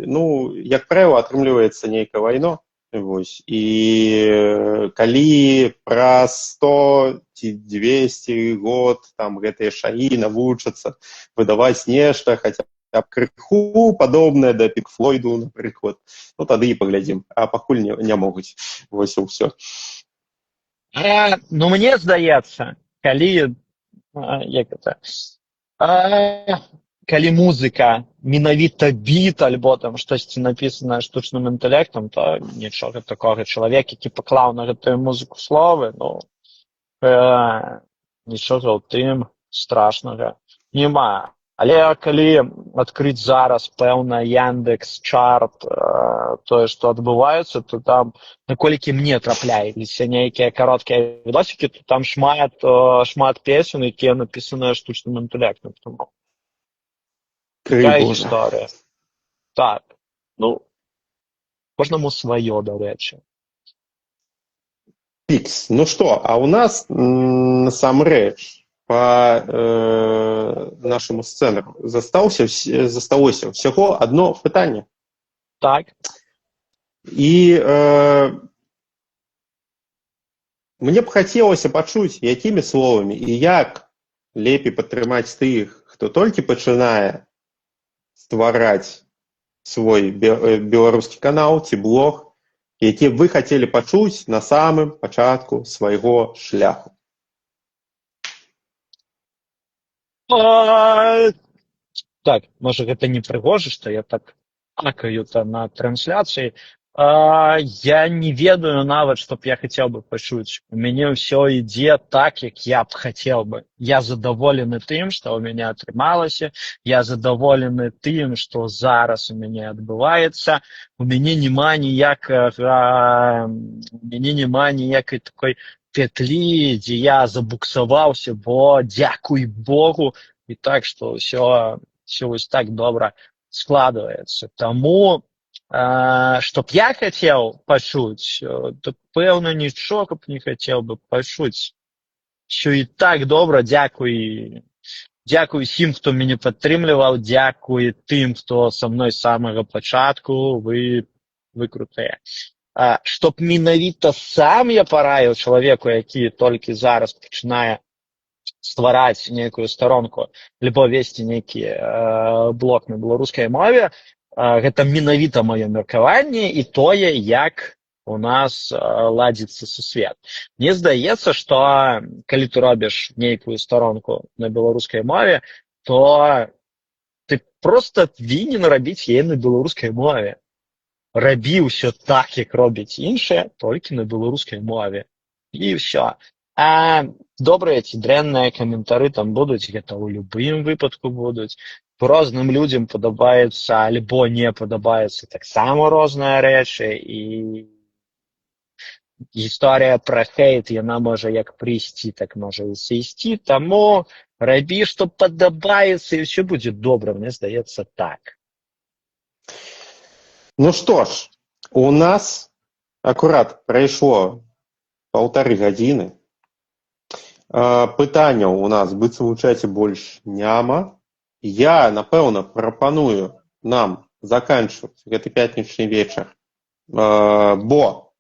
ну, як правіла, атрымліваецца нейкае вайно. Вось. І калі праз 100 ці 200 год там гэтыя шаі навучацца выдаваць нешта, хаця крыху падобнае да Пінк Флойду, напрыклад, ну тады і паглядзім. А пакуль не могуць. Вось і ўсё. Ну, мне здаецца, калі калі музыка менавіта біт, альбо там штосьці напісанае штучным інтэлектам, то нічога такога. Чалавек, які паклаў на гэтую музыку словы, ну, нічога ў тым страшнага няма. Але калі адкрыць зараз, пэўна, Яндекс.Чарт, тое, што адбываецца, то там, наколькі мне трапляюцца нейкія кароткія відосікі, то там шмат песен, якія напісаныя штучным інтэлектам. Такая гісторыя. Так. Ну, кожнаму сваё, дарэчы. Пікс. Ну што, а ў нас насамрэч по нашаму сцэнару засталося ўсяго адно пытанне. Так. І мне б хацелася пачуць, якімі словамі і як лепей падтрымаць тых, хто толькі пачынае ствараць свой беларускі канал ці блог, які вы хацелі пачуць на самым пачатку свайго шляху. Так, можа, гэта не прыгожа, што я так акают на трансляцыі. Я не ведаю нават, што б я хацеў бы пачуць. У мяне ўсё ідзе так, як я б хацеў бы. Я задаволены тым, што ў мяне атрымалася. Я задаволены тым, што зараз у мяне адбываецца. У мяне няма ніякай такой петлі, дзе я забуксаваўся, бо дзякуй Богу. І так, што ўсё вось так добра складваецца. Таму што б я хацеў пачуць, то пэўна нічога б не хацеў бы пачуць. Що і так добра, дзякуй усім, хто мяне падтрымліваў, дзякуй тым, хто са мной з самага пачатку, вы крутыя. Што б менавіта сам я параіў чалавеку, які толькі зараз пачынае ствараць нейкую старонку, альбо весці нейкі блог на беларускай мове, гэта менавіта маё меркаванне і тое, як у нас ладзіцца сусвет. Мне здаецца, што калі ты робіш нейкую старонку на беларускай мове, то ты проста павінен рабіць яе на беларускай мове. Рабі ўсё так, як робяць іншыя, толькі на беларускай мове. І ўсё. А добрыя ці дрэнныя каментары там будуць, гэта ў любым выпадку будуць. Розным людзям падабаецца альбо не падабаецца таксама розныя рэчы, і гісторыя пра хейт, яна можа як прыйсці, так можа і сысці, таму рабі, што падабаецца, і ўсё будзе добра, мне здаецца так. Ну што ж, у нас акурат прайшло 1,5 гадзіны. Пытанняў у нас быццам у чаце больш няма. Я, напэўна, прапаную нам заканчваць гэты пятнічны вечар, бо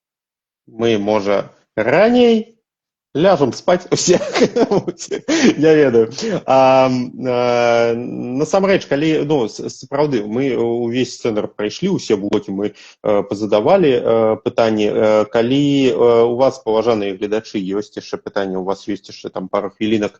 мы, можа, раней ляжам спаць усе, я ведаю. Насамрэч, калі, сапраўды, мы увесь сцэнар прайшлі, усе блокі мы пазадавалі пытанні. Калі у вас, паважаныя гледачы, ёсць яшчэ пытанні, у вас ёсць яшчэ там пару хвілінак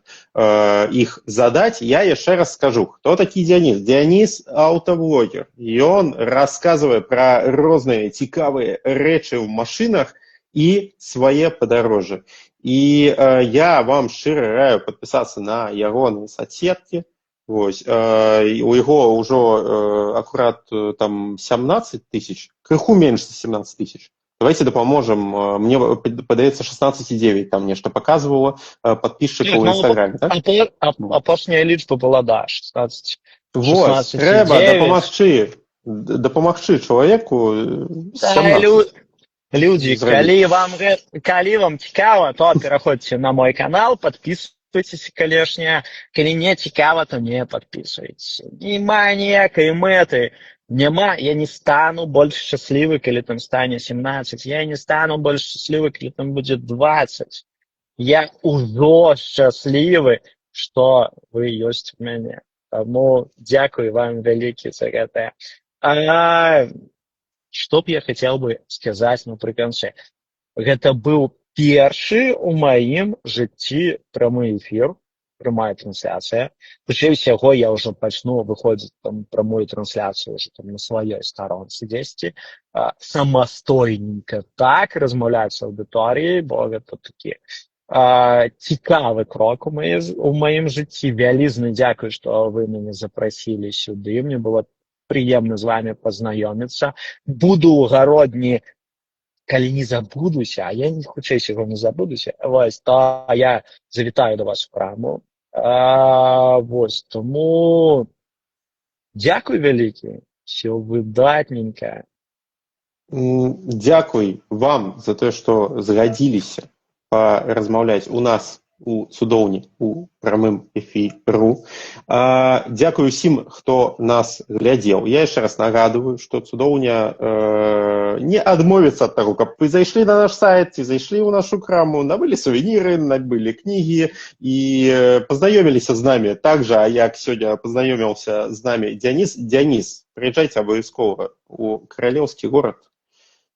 іх задаць, я яшчэ раз скажу, хто такі Дзяніс? Дзяніс аўтаблогер. Ён расказвае пра розныя цікавыя рэчы ў машынах і свае падарожжы. І я вам шчыра раю падпісацца на ягоныя соцсеткі. Вось. У яго ўжо акурат там 17 тысяч, крыху менш за 17 тысяч. Давайте дапаможам. Мне падаецца 16,9 там нешта паказвала падпісчыкаў у Інстаграме, так? Апошняя лічба была, да, 16. Вось, трэба дапамагчы чалавеку. Людзі, калі вам цікава, то пераходзьце на мой канал, падпісвайцеся, калешне. Калі не цікава, то не падпісвайцеся. Нема ніякай мэты. Няма, я не стану больш шчаслівы, калі там стане 17. Я не стану больш шчаслівы, калі там будзе 20. Я ўжо шчаслівы, што вы ёсць у мяне. Таму дзякуй вам вялікі за гэта. Што б я хацеў бы сказаць напрыканцы? Гэта быў першы ў маім жыцці прамы эфір, прямая трансляцыя. Хутчэй усяго я ўжо пачну выходзіць там прамую трансляцыю ўжо там на сваёй старонцы дзесьці. Самастойненька так размаўляць з аўдыторыяй, бо гэта такі цікавы крок у маім жыцці. Вялізны дзякуй, што вы мяне запрасілі сюды. Мне было прыемна з вами пазнаёміцца. Буду ў гародні, калі не забудуся, а я хутчэй сяго не забудуся, вось, то я завітаю до вас у краму. Вось, тому дзякуй вялікі, ўсё выдатненька. Дзякуй вам за тое, што згадзіліся паразмаўляць у нас у цудоўні, у прамым эфіру. Дзякую усім, хто нас глядзеў. Я яшчэ раз нагадываю, што цудоўня не адмовіцца ад таго, каб вы зайшлі на наш сайт, ці зайшлі ў нашу краму, набылі сувеніры, набылі кнігі і пазнаёміліся з намі так жа, як сёння пазнаёміўся з намі Дзяніс. Дзяніс, прыязджайце абавязкова у каралеўскі горад.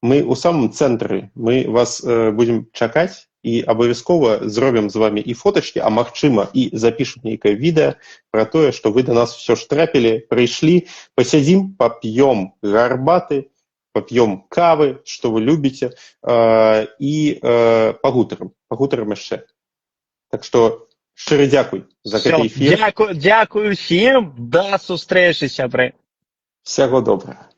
Мы ў самым цэнтры, мы вас будзем чакаць. і абавязкова зробім з вами і фотачкі, а магчыма і запішам нейкае відэа пра тое, што вы да нас все ж трапілі, прыйшлі, пасядзім, пап'ём гарбаты, пап'ём кавы, што вы любіце, і пагутарым яшчэ. Так што шчыры дзякуй за гэты эфір. Дякую всім, да сустрэчы, сябры. Всяго добрага.